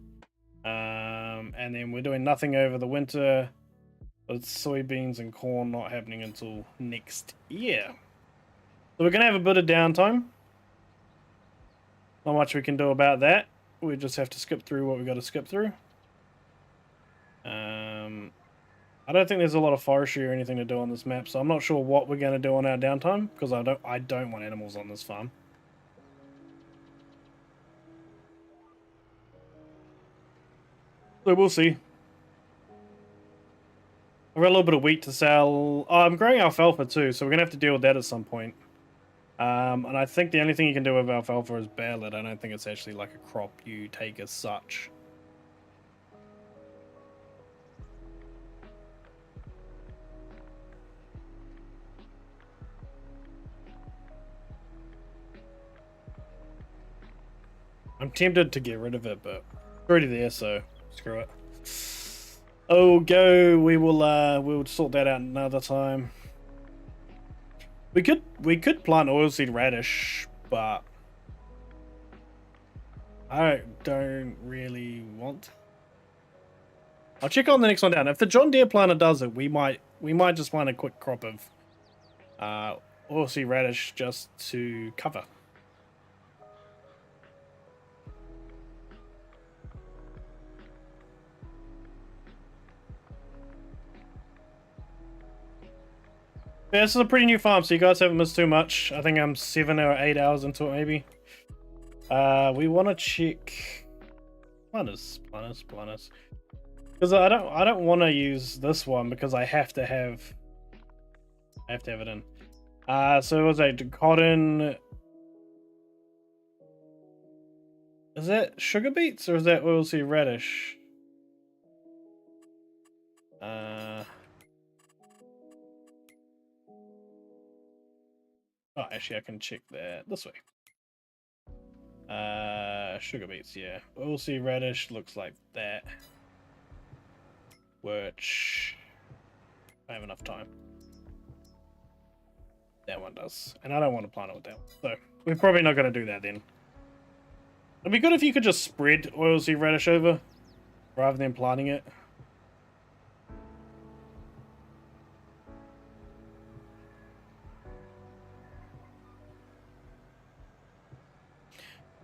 And then we're doing nothing over the winter. But soybeans and corn not happening until next year. So we're gonna have a bit of downtime. Not much we can do about that. We just have to skip through what we got to skip through. I don't think there's a lot of forestry or anything to do on this map, so I'm not sure what we're going to do on our downtime, because I don't want animals on this farm. So we'll see. I've got a little bit of wheat to sell. Oh, I'm growing alfalfa too, so we're going to have to deal with that at some point. And I think the only thing you can do with alfalfa is bale it. I don't think it's actually like a crop you take as such. I'm tempted to get rid of it, but it's already there, so screw it. Oh, go. We'll sort that out another time. We could plant oilseed radish, but I don't really want. I'll check on the next one down. If the John Deere planter does it, we might just plant a quick crop of oilseed radish just to cover. Yeah, this is a pretty new farm, so you guys haven't missed too much. I think I'm 7 or 8 hours into it, maybe. We want to check planners. Because I don't want to use this one because I have to have it in. So it was like cotton. Is that sugar beets or is that oilseed radish? Oh, actually, I can check that this way. Sugar beets, yeah. Oilseed radish looks like that. Which I have enough time. That one does. And I don't want to plant it with that one. So we're probably not going to do that then. It'd be good if you could just spread oilseed radish over rather than planting it.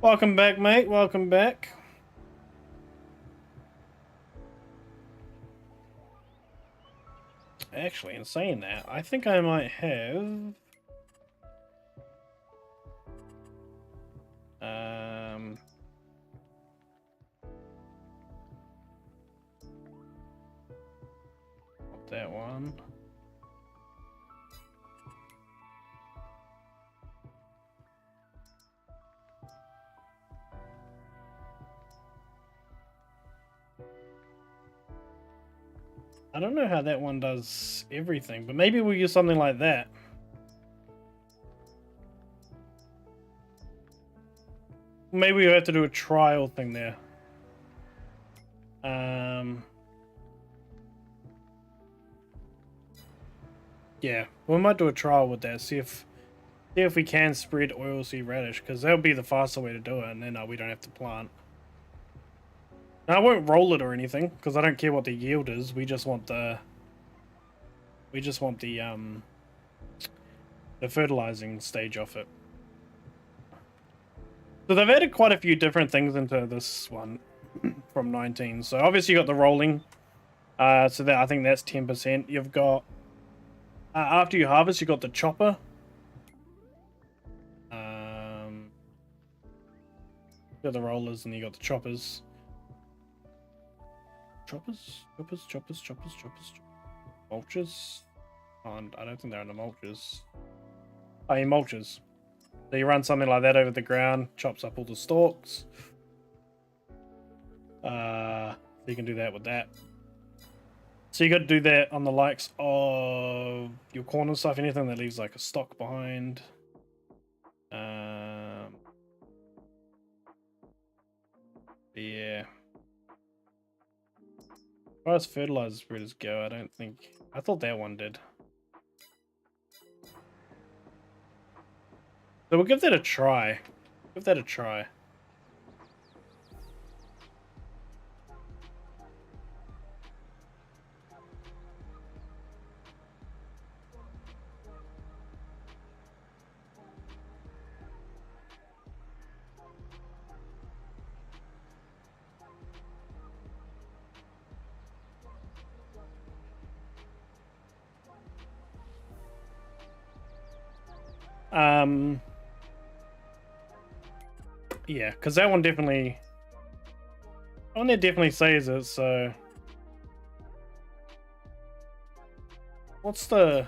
Welcome back, mate. Welcome back. Actually, in saying that, I think I might have... that one. I don't know how that one does everything, but maybe we'll use something like that. Maybe we have to do a trial thing there. Yeah, we might do a trial with that. See if we can spread oilseed radish, because that'll be the faster way to do it, and then we don't have to plant. Now, I won't roll it or anything, because I don't care what the yield is. We just want the fertilizing stage of it. So they've added quite a few different things into this one from 19. So obviously you got the rolling. So that I think that's 10%. You've got after you harvest, you got the chopper. You got the rollers and you got the choppers. Choppers. Mulches. And I don't think they're in the mulches. Oh, yeah, mulches. So you run something like that over the ground, chops up all the stalks. So you can do that with that. So you got to do that on the likes of your corn and stuff, anything that leaves like a stalk behind. Yeah. As far as fertilizer spreaders go, I don't think... I thought that one did. So we'll give that a try. Give that a try. Yeah, because that one definitely... That one there definitely says it, so... What's the...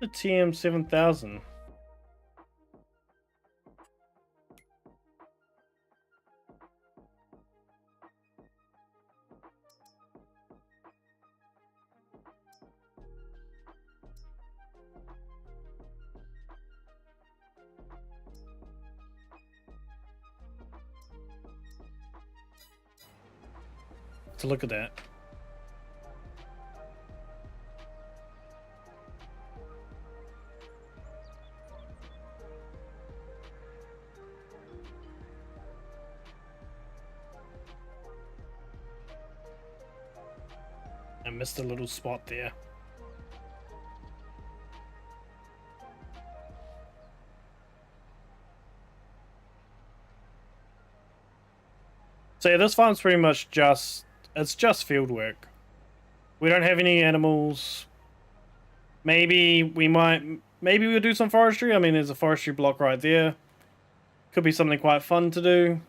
The TM7000? To look at that. I missed a little spot there. So yeah, this farm's pretty much just... It's just field work. We don't have any animals. Maybe we'll do some forestry. I mean, there's a forestry block right there. Could be something quite fun to do.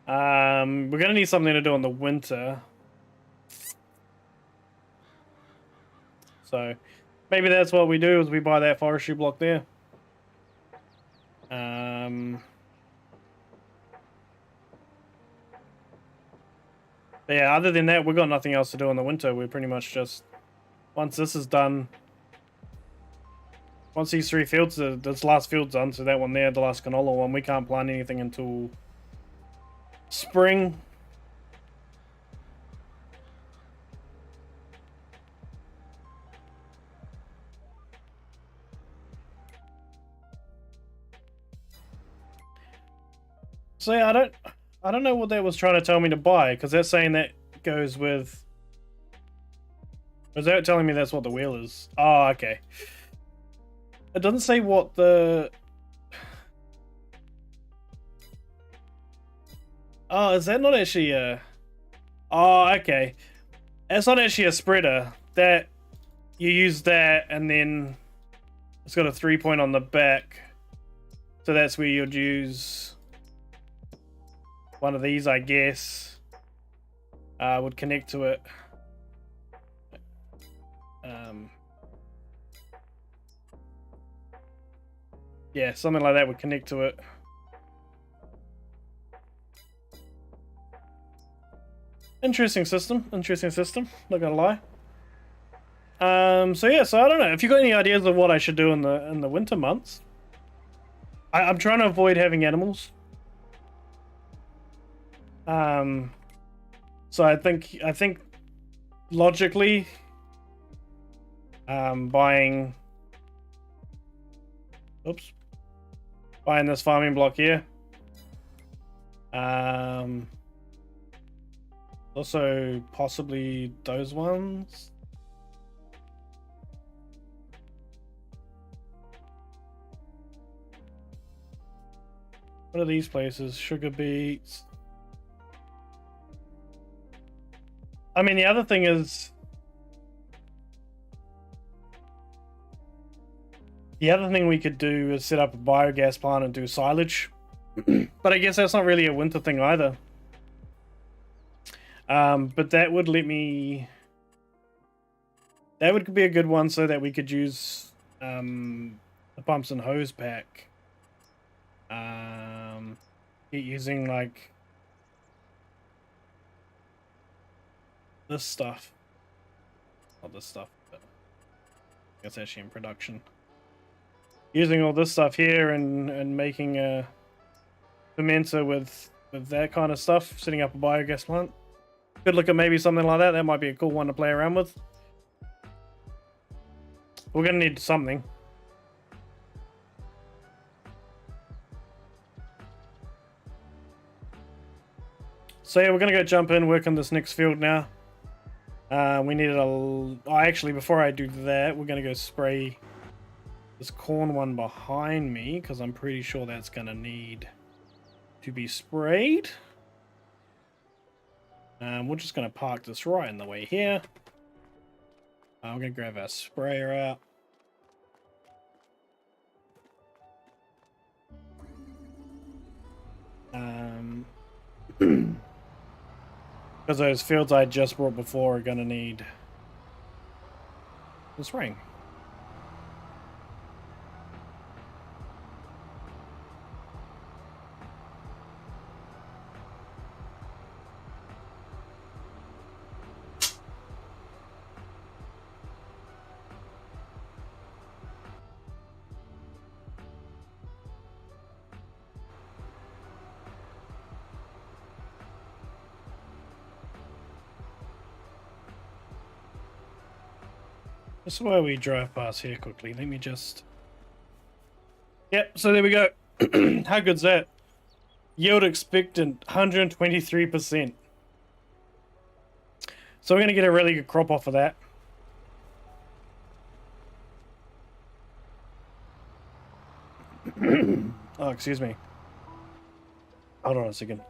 We're gonna need something to do in the winter. So maybe that's what we do, is we buy that forestry block there. But yeah, other than that, we've got nothing else to do in the winter. We're pretty much just, once this is done, once these 3 fields, this last field's done, so that one there, the last canola one, we can't plant anything until spring. So yeah, I don't know what that was trying to tell me to buy, because that's saying that goes with... Was that telling me that's what the wheel is? Oh, okay. It doesn't say what the... Oh, is that not actually a... Oh, okay. It's not actually a spreader. That... You use that, and then... It's got a 3-point on the back. So that's where you'd use... One of these, I guess. Would connect to it. Yeah, something like that would connect to it. Interesting system. Not gonna lie. So yeah, so I don't know if you got any ideas of what I should do in the winter months. I'm trying to avoid having animals. So I think logically, buying this farming block here. Also possibly those ones. What are these places? Sugar beets. I mean, the other thing is... The other thing we could do is set up a biogas plant and do silage. But I guess that's not really a winter thing either. But that would let me... That would be a good one so that we could use the pumps and hose pack. Using like... this stuff. Not this stuff, but it's actually in production. Using all this stuff here and making a fermenter with that kind of stuff, setting up a biogas plant. Could look at maybe something like that. That might be a cool one to play around with. We're gonna need something. So yeah, we're gonna go jump in, work on this next field now. We needed a... Oh, actually, before I do that, we're going to go spray this corn one behind me, because I'm pretty sure that's going to need to be sprayed. We're just going to park this right in the way here. I'm going to grab our sprayer out. Because those fields I just brought before are going to need this ring. Just while we drive past here quickly, let me just... Yep, so there we go. How good's that? Yield expectant, 123%. So we're going to get a really good crop off of that. Oh, excuse me. Hold on a second.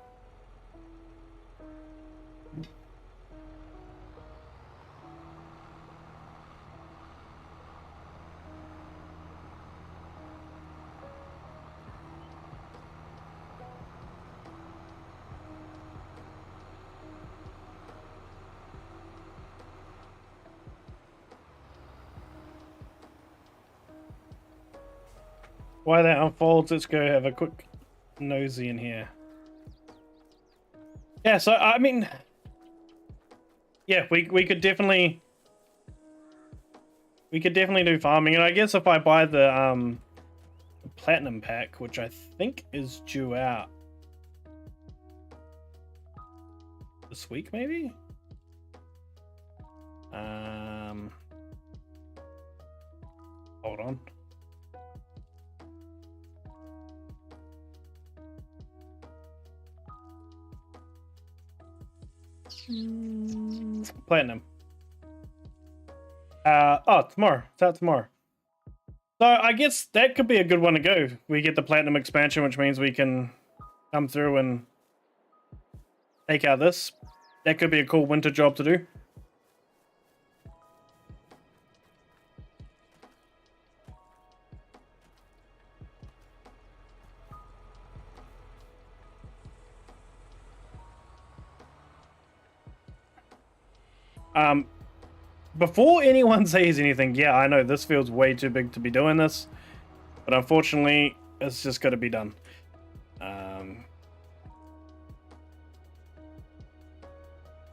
While that unfolds, let's go have a quick nosy in here. Yeah, so I mean, yeah, we could definitely do farming, and I guess if I buy the platinum pack, which I think is due out this week, maybe. Hold on. Platinum. Oh, tomorrow. It's out tomorrow. So I guess that could be a good one to go. We get the platinum expansion, which means we can come through and take out this. That could be a cool winter job to do. Before anyone says anything, yeah, I know this feels way too big to be doing this, but unfortunately, it's just got to be done.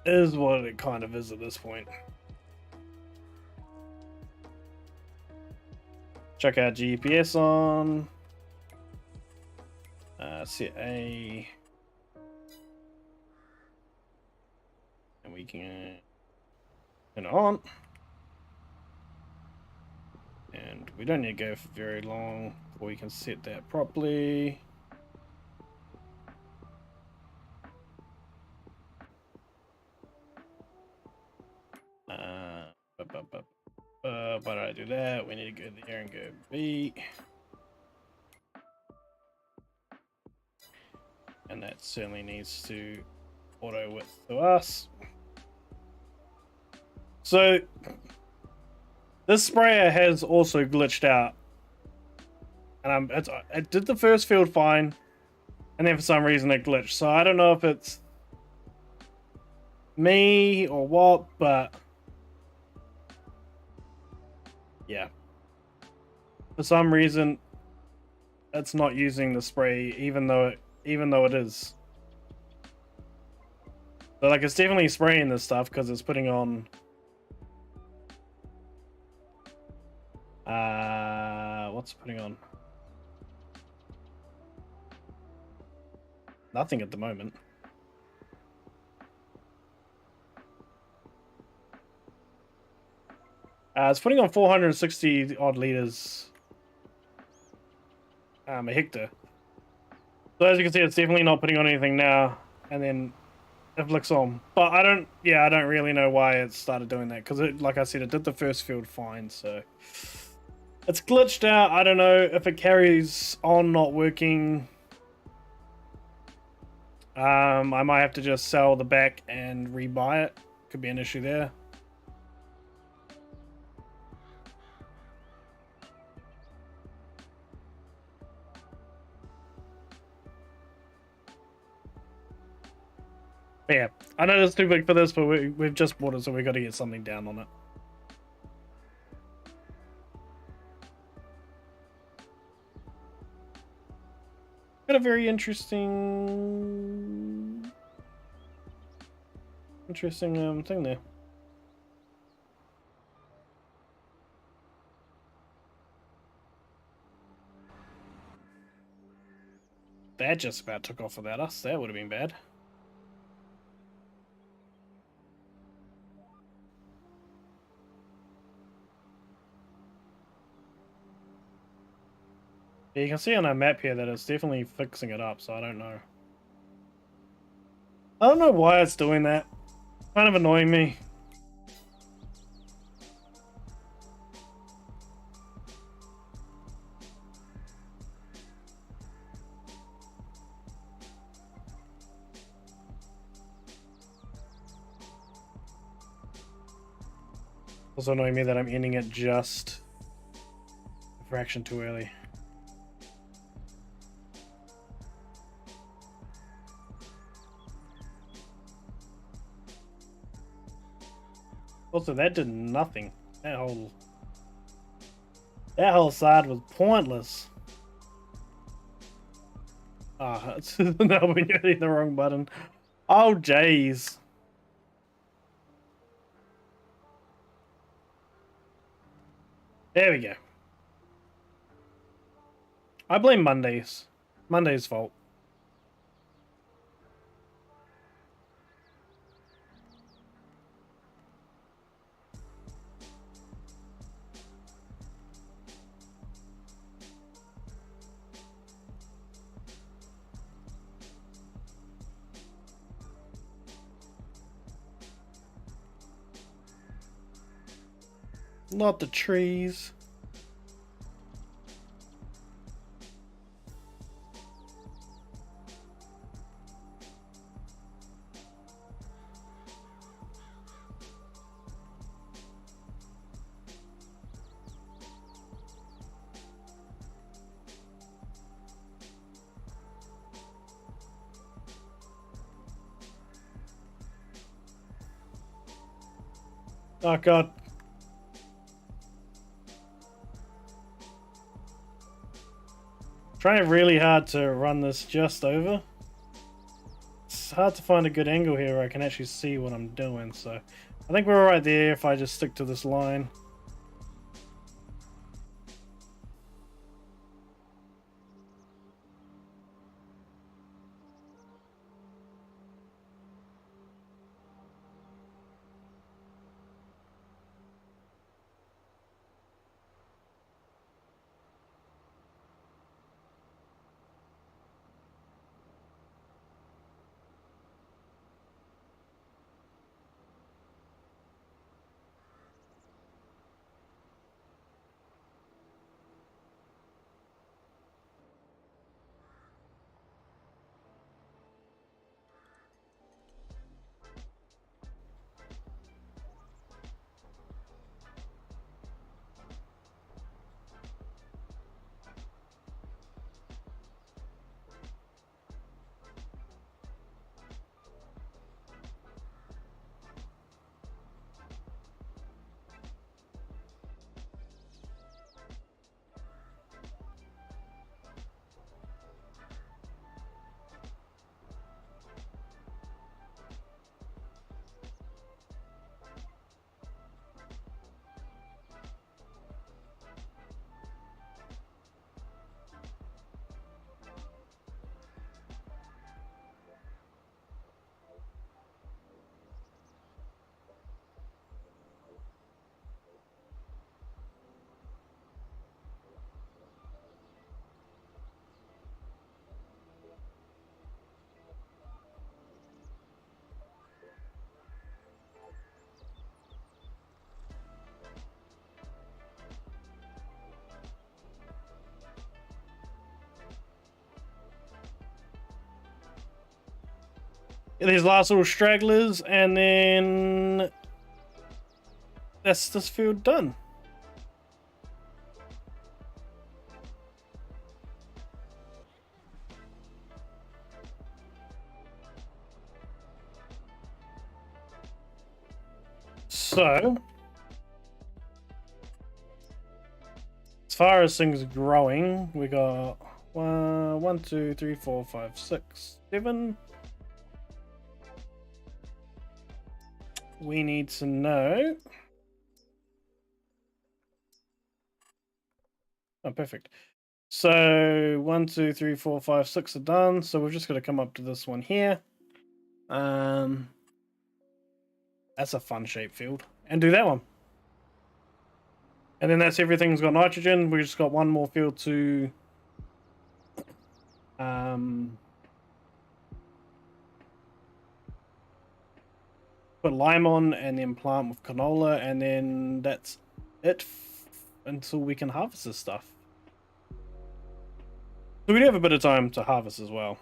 Is what it kind of is at this point. Check our GPS on. Set A. And we can turn it on. And we don't need to go for very long before we can set that properly. Why did I do that? We need to go there and go B. And that certainly needs to auto width to us. So this sprayer has also glitched out, and it did the first field fine, and then for some reason it glitched. So I don't know if it's me or what, but yeah, for some reason it's not using the spray, even though it is. So like, it's definitely spraying this stuff because it's putting on what's putting on? Nothing at the moment. It's putting on 460 odd liters a hectare. So as you can see, it's definitely not putting on anything now, and then it flicks on. But I don't really know why it started doing that, because like I said, it did the first field fine, so it's glitched out. I don't know if it carries on not working. I might have to just sell the back and rebuy it. Could be an issue there. But yeah, I know it's too big for this, but we've just bought it, so we've got to get something down on it. Got a very interesting thing there. That just about took off without us. That would have been bad. Yeah, you can see on our map here that it's definitely fixing it up, so I don't know. I don't know why it's doing that. Kind of annoying me. Also annoying me that I'm ending it just a fraction too early. Also, that did nothing. That whole side was pointless. Ah, no, we're hitting the wrong button. Oh, jeez. There we go. I blame Mondays. Monday's fault. Not the trees. Oh god. Trying really hard to run this just over. It's hard to find a good angle here where I can actually see what I'm doing, so I think we're right there if I just stick to this line. These last little stragglers, and then that's this field done. So, as far as things growing, we got 1, 2, 3, 4, 5, 6, 7. We need to know. Oh, perfect. So 1, 2, 3, 4, 5, 6 are done. So we've just got to come up to this one here. That's a fun shape field, and do that one. And then that's everything's got nitrogen. We just got one more field to put lime on, and then plant with canola, and then that's it until we can harvest this stuff. So we do have a bit of time to harvest as well.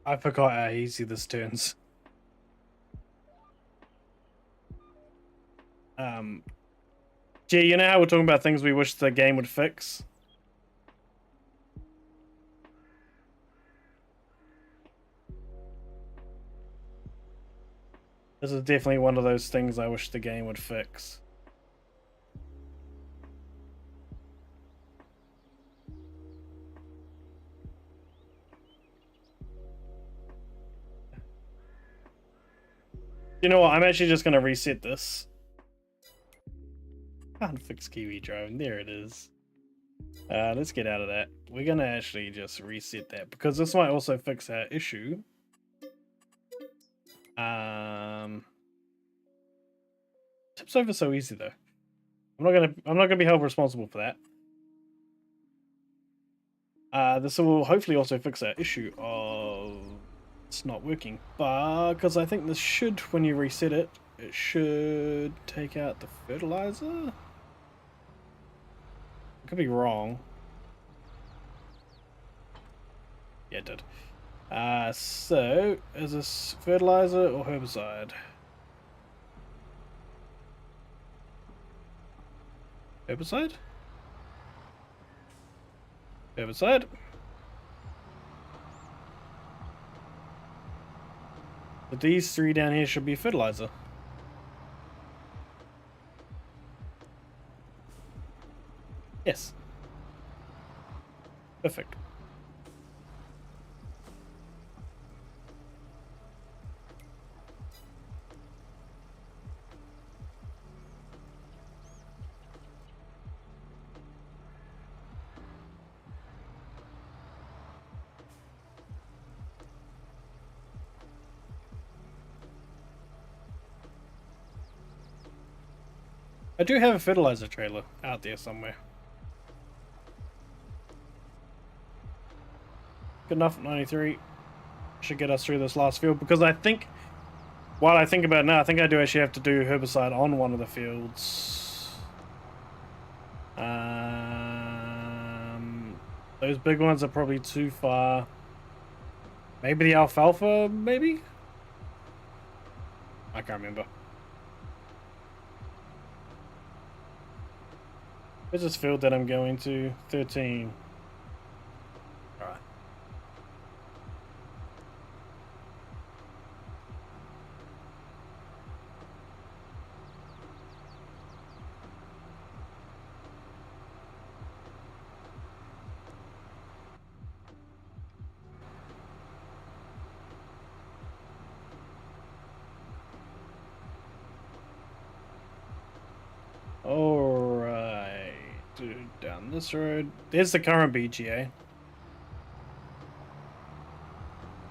I forgot how easy this turns. Gee, you know how we're talking about things we wish the game would fix? This is definitely one of those things I wish the game would fix. You know what? I'm actually just going to reset this. Can't fix Kiwi drone. There it is. Let's get out of that. We're going to actually just reset that because this might also fix our issue. Tips over so easy though. I'm not gonna be held responsible for that. This will hopefully also fix that issue of it's not working. But because I think this should, when you reset it, it should take out the fertilizer. I could be wrong. Yeah, it did. So is this fertilizer or herbicide? Herbicide? Herbicide? But these three down here should be fertilizer. Yes. Perfect. I do have a fertilizer trailer out there somewhere. Good enough at 93. Should get us through this last field because I think, while I think about it now, I think I do actually have to do herbicide on one of the fields. Those big ones are probably too far. Maybe the alfalfa, maybe? I can't remember. Where's this field that I'm going to? 13. Alright. Alright. Down this road. There's the current BGA.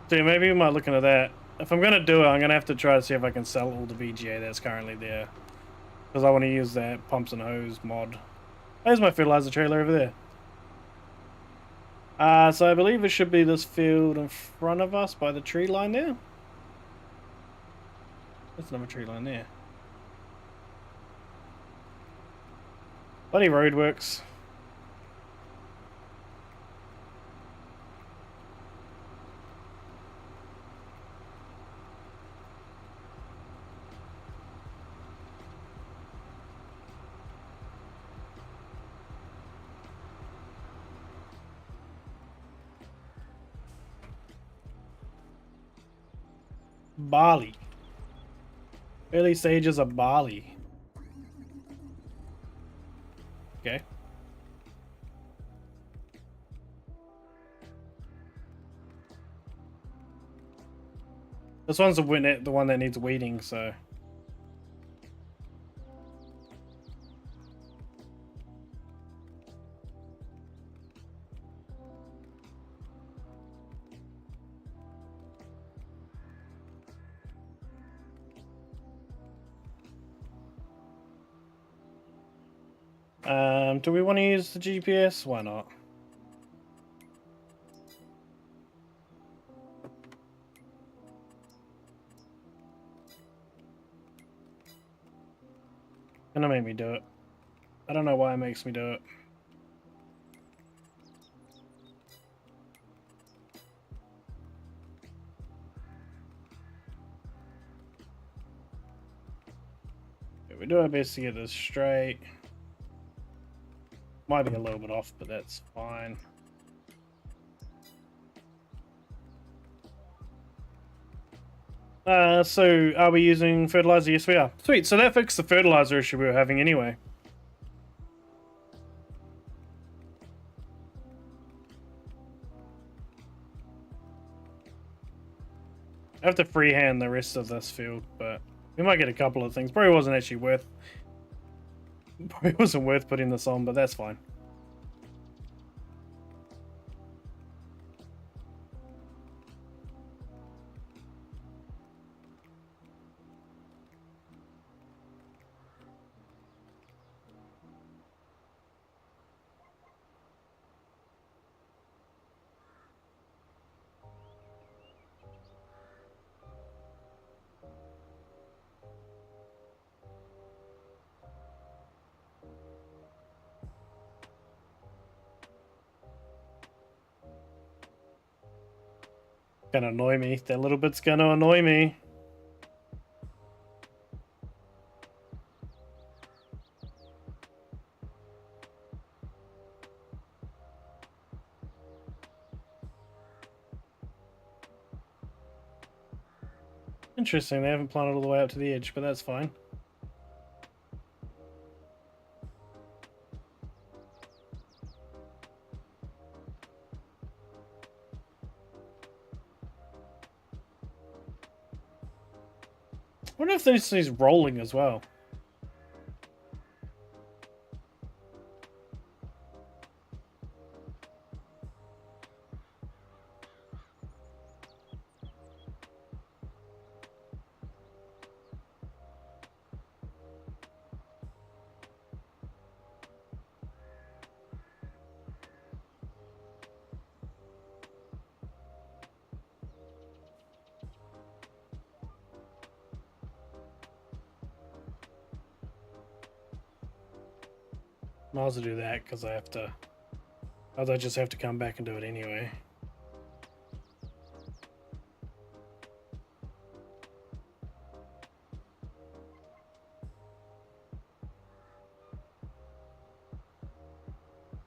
So maybe we might look into that. If I'm gonna do it, I'm gonna have to try to see if I can sell all the VGA that's currently there. Because I want to use that pumps and hose mod. There's my fertilizer trailer over there. So I believe it should be this field in front of us by the tree line there. There's another tree line there. Bloody roadworks. Barley. Early stages of barley. Okay. This one's the one that needs weeding, so. Do we want to use the GPS? Why not? Gonna make me do it. I don't know why it makes me do it. Okay, we do our best to get this straight. Might be a little bit off, but that's fine. So are we using fertilizer? Yes, we are. Sweet. So that fixed the fertilizer issue we were having anyway. I have to freehand the rest of this field, but we might get a couple of things. Probably wasn't actually worth. Probably wasn't worth putting this on, but that's fine. Gonna annoy me. That little bit's gonna annoy me. Interesting, they haven't planted all the way out to the edge, but that's fine. I wonder if this is rolling as well. Might as well do that because I have to. Otherwise, I just have to come back and do it anyway.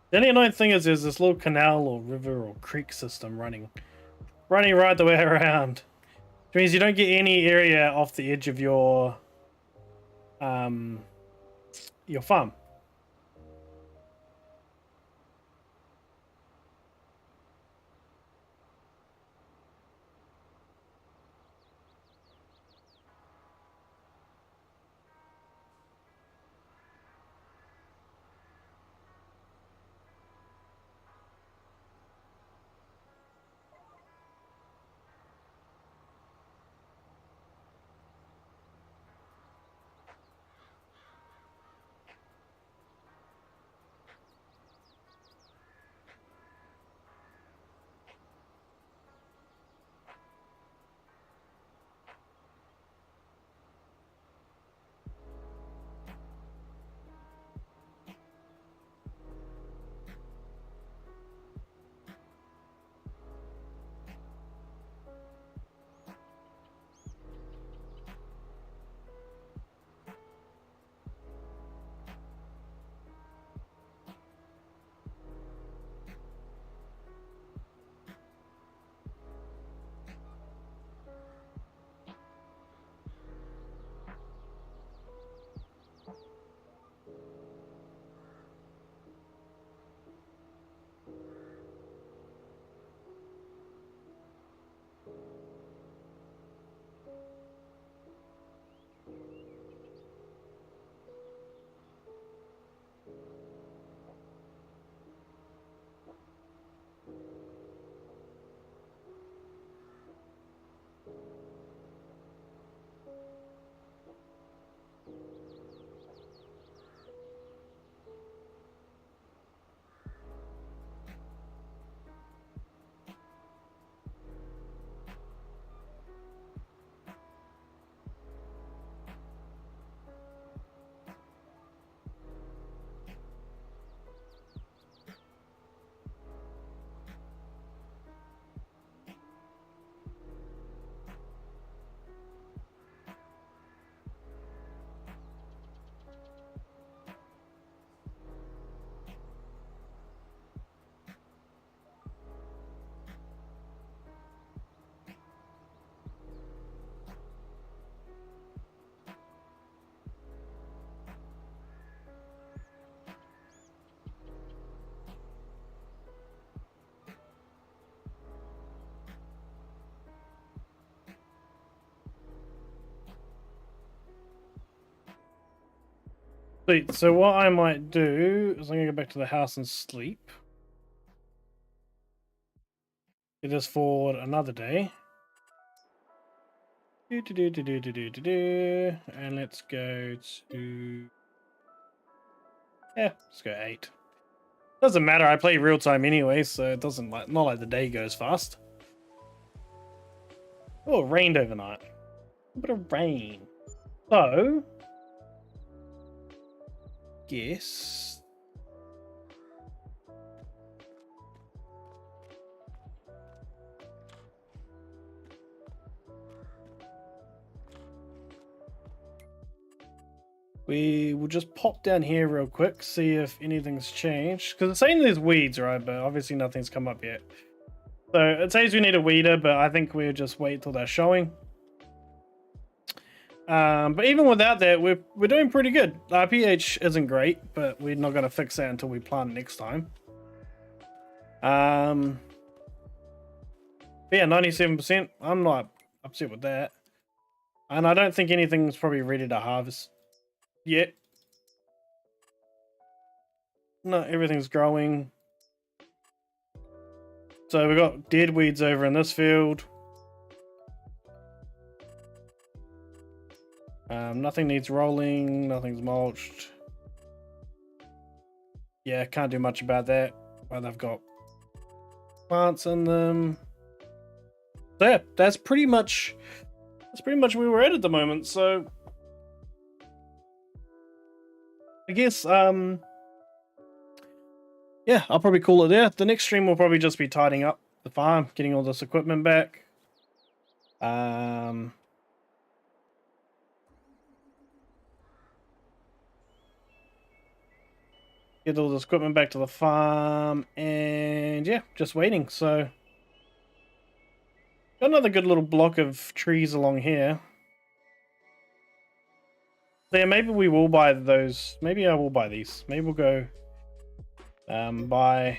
The only annoying thing is there's this little canal or river or creek system running right the way around. Which means you don't get any area off the edge of your farm. Sweet. So what I might do is I'm gonna go back to the house and sleep. Get this forward another day. And let's go to... Yeah, let's go 8. Doesn't matter, I play real time anyway, so it doesn't not like the day goes fast. Oh, it rained overnight. A bit of rain. So, guess we will just pop down here real quick, see if anything's changed. Because it's saying there's weeds, right? But obviously nothing's come up yet. So it says we need a weeder, but I think we'll just wait till they're showing. But even without that, we're doing pretty good. Our pH isn't great, but we're not going to fix that until we plant next time. Yeah, 97%. I'm not upset with that. And I don't think anything's probably ready to harvest yet. No, everything's growing. So we've got dead weeds over in this field. Nothing needs rolling, nothing's mulched. Yeah, can't do much about that. Well, they've got plants in them. So yeah, that's pretty much where we're at the moment. So I guess yeah, I'll probably call it there. The next stream will probably just be tidying up the farm, getting all this equipment back. Get all this equipment back to the farm, and yeah, just waiting. So got another good little block of trees along here. So yeah, maybe we will buy those. Maybe I will buy these. Maybe we'll go buy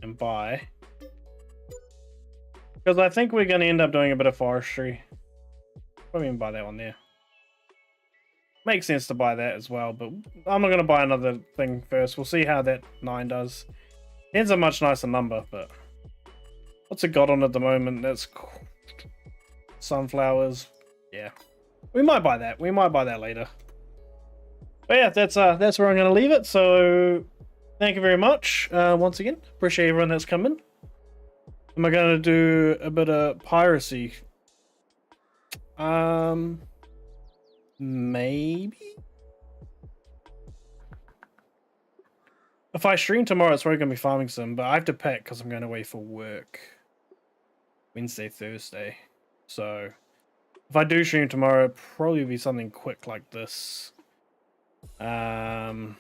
and buy. Because I think we're going to end up doing a bit of forestry. Probably even buy that one there. Makes sense to buy that as well, but I'm not going to buy another thing first. We'll see how that 9 does. 10's a much nicer number, but what's it got on at the moment? That's sunflowers. Yeah, we might buy that. We might buy that later. But yeah, that's where I'm going to leave it. So thank you very much once again. Appreciate everyone that's come in. Am I going to do a bit of piracy? Maybe. If I stream tomorrow, it's probably going to be farming sim, but I have to pack because I'm going away for work. Wednesday, Thursday. So if I do stream tomorrow, it'll probably be something quick like this. Yeah,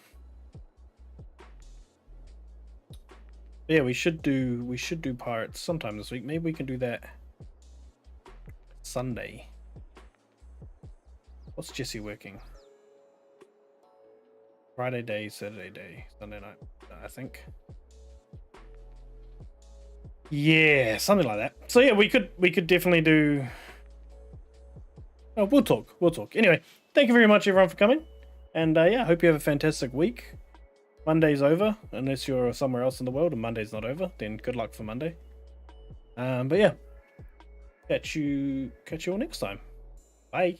we should do pirates sometime this week. Maybe we can do that Sunday. What's Jesse working? Friday day, Saturday day, Sunday night, I think. Yeah, something like that. So yeah, we could definitely do. Oh, we'll talk. Anyway, thank you very much everyone for coming, and yeah, hope you have a fantastic week. Monday's over, unless you're somewhere else in the world and Monday's not over, then good luck for Monday. But yeah, catch you all next time. Bye.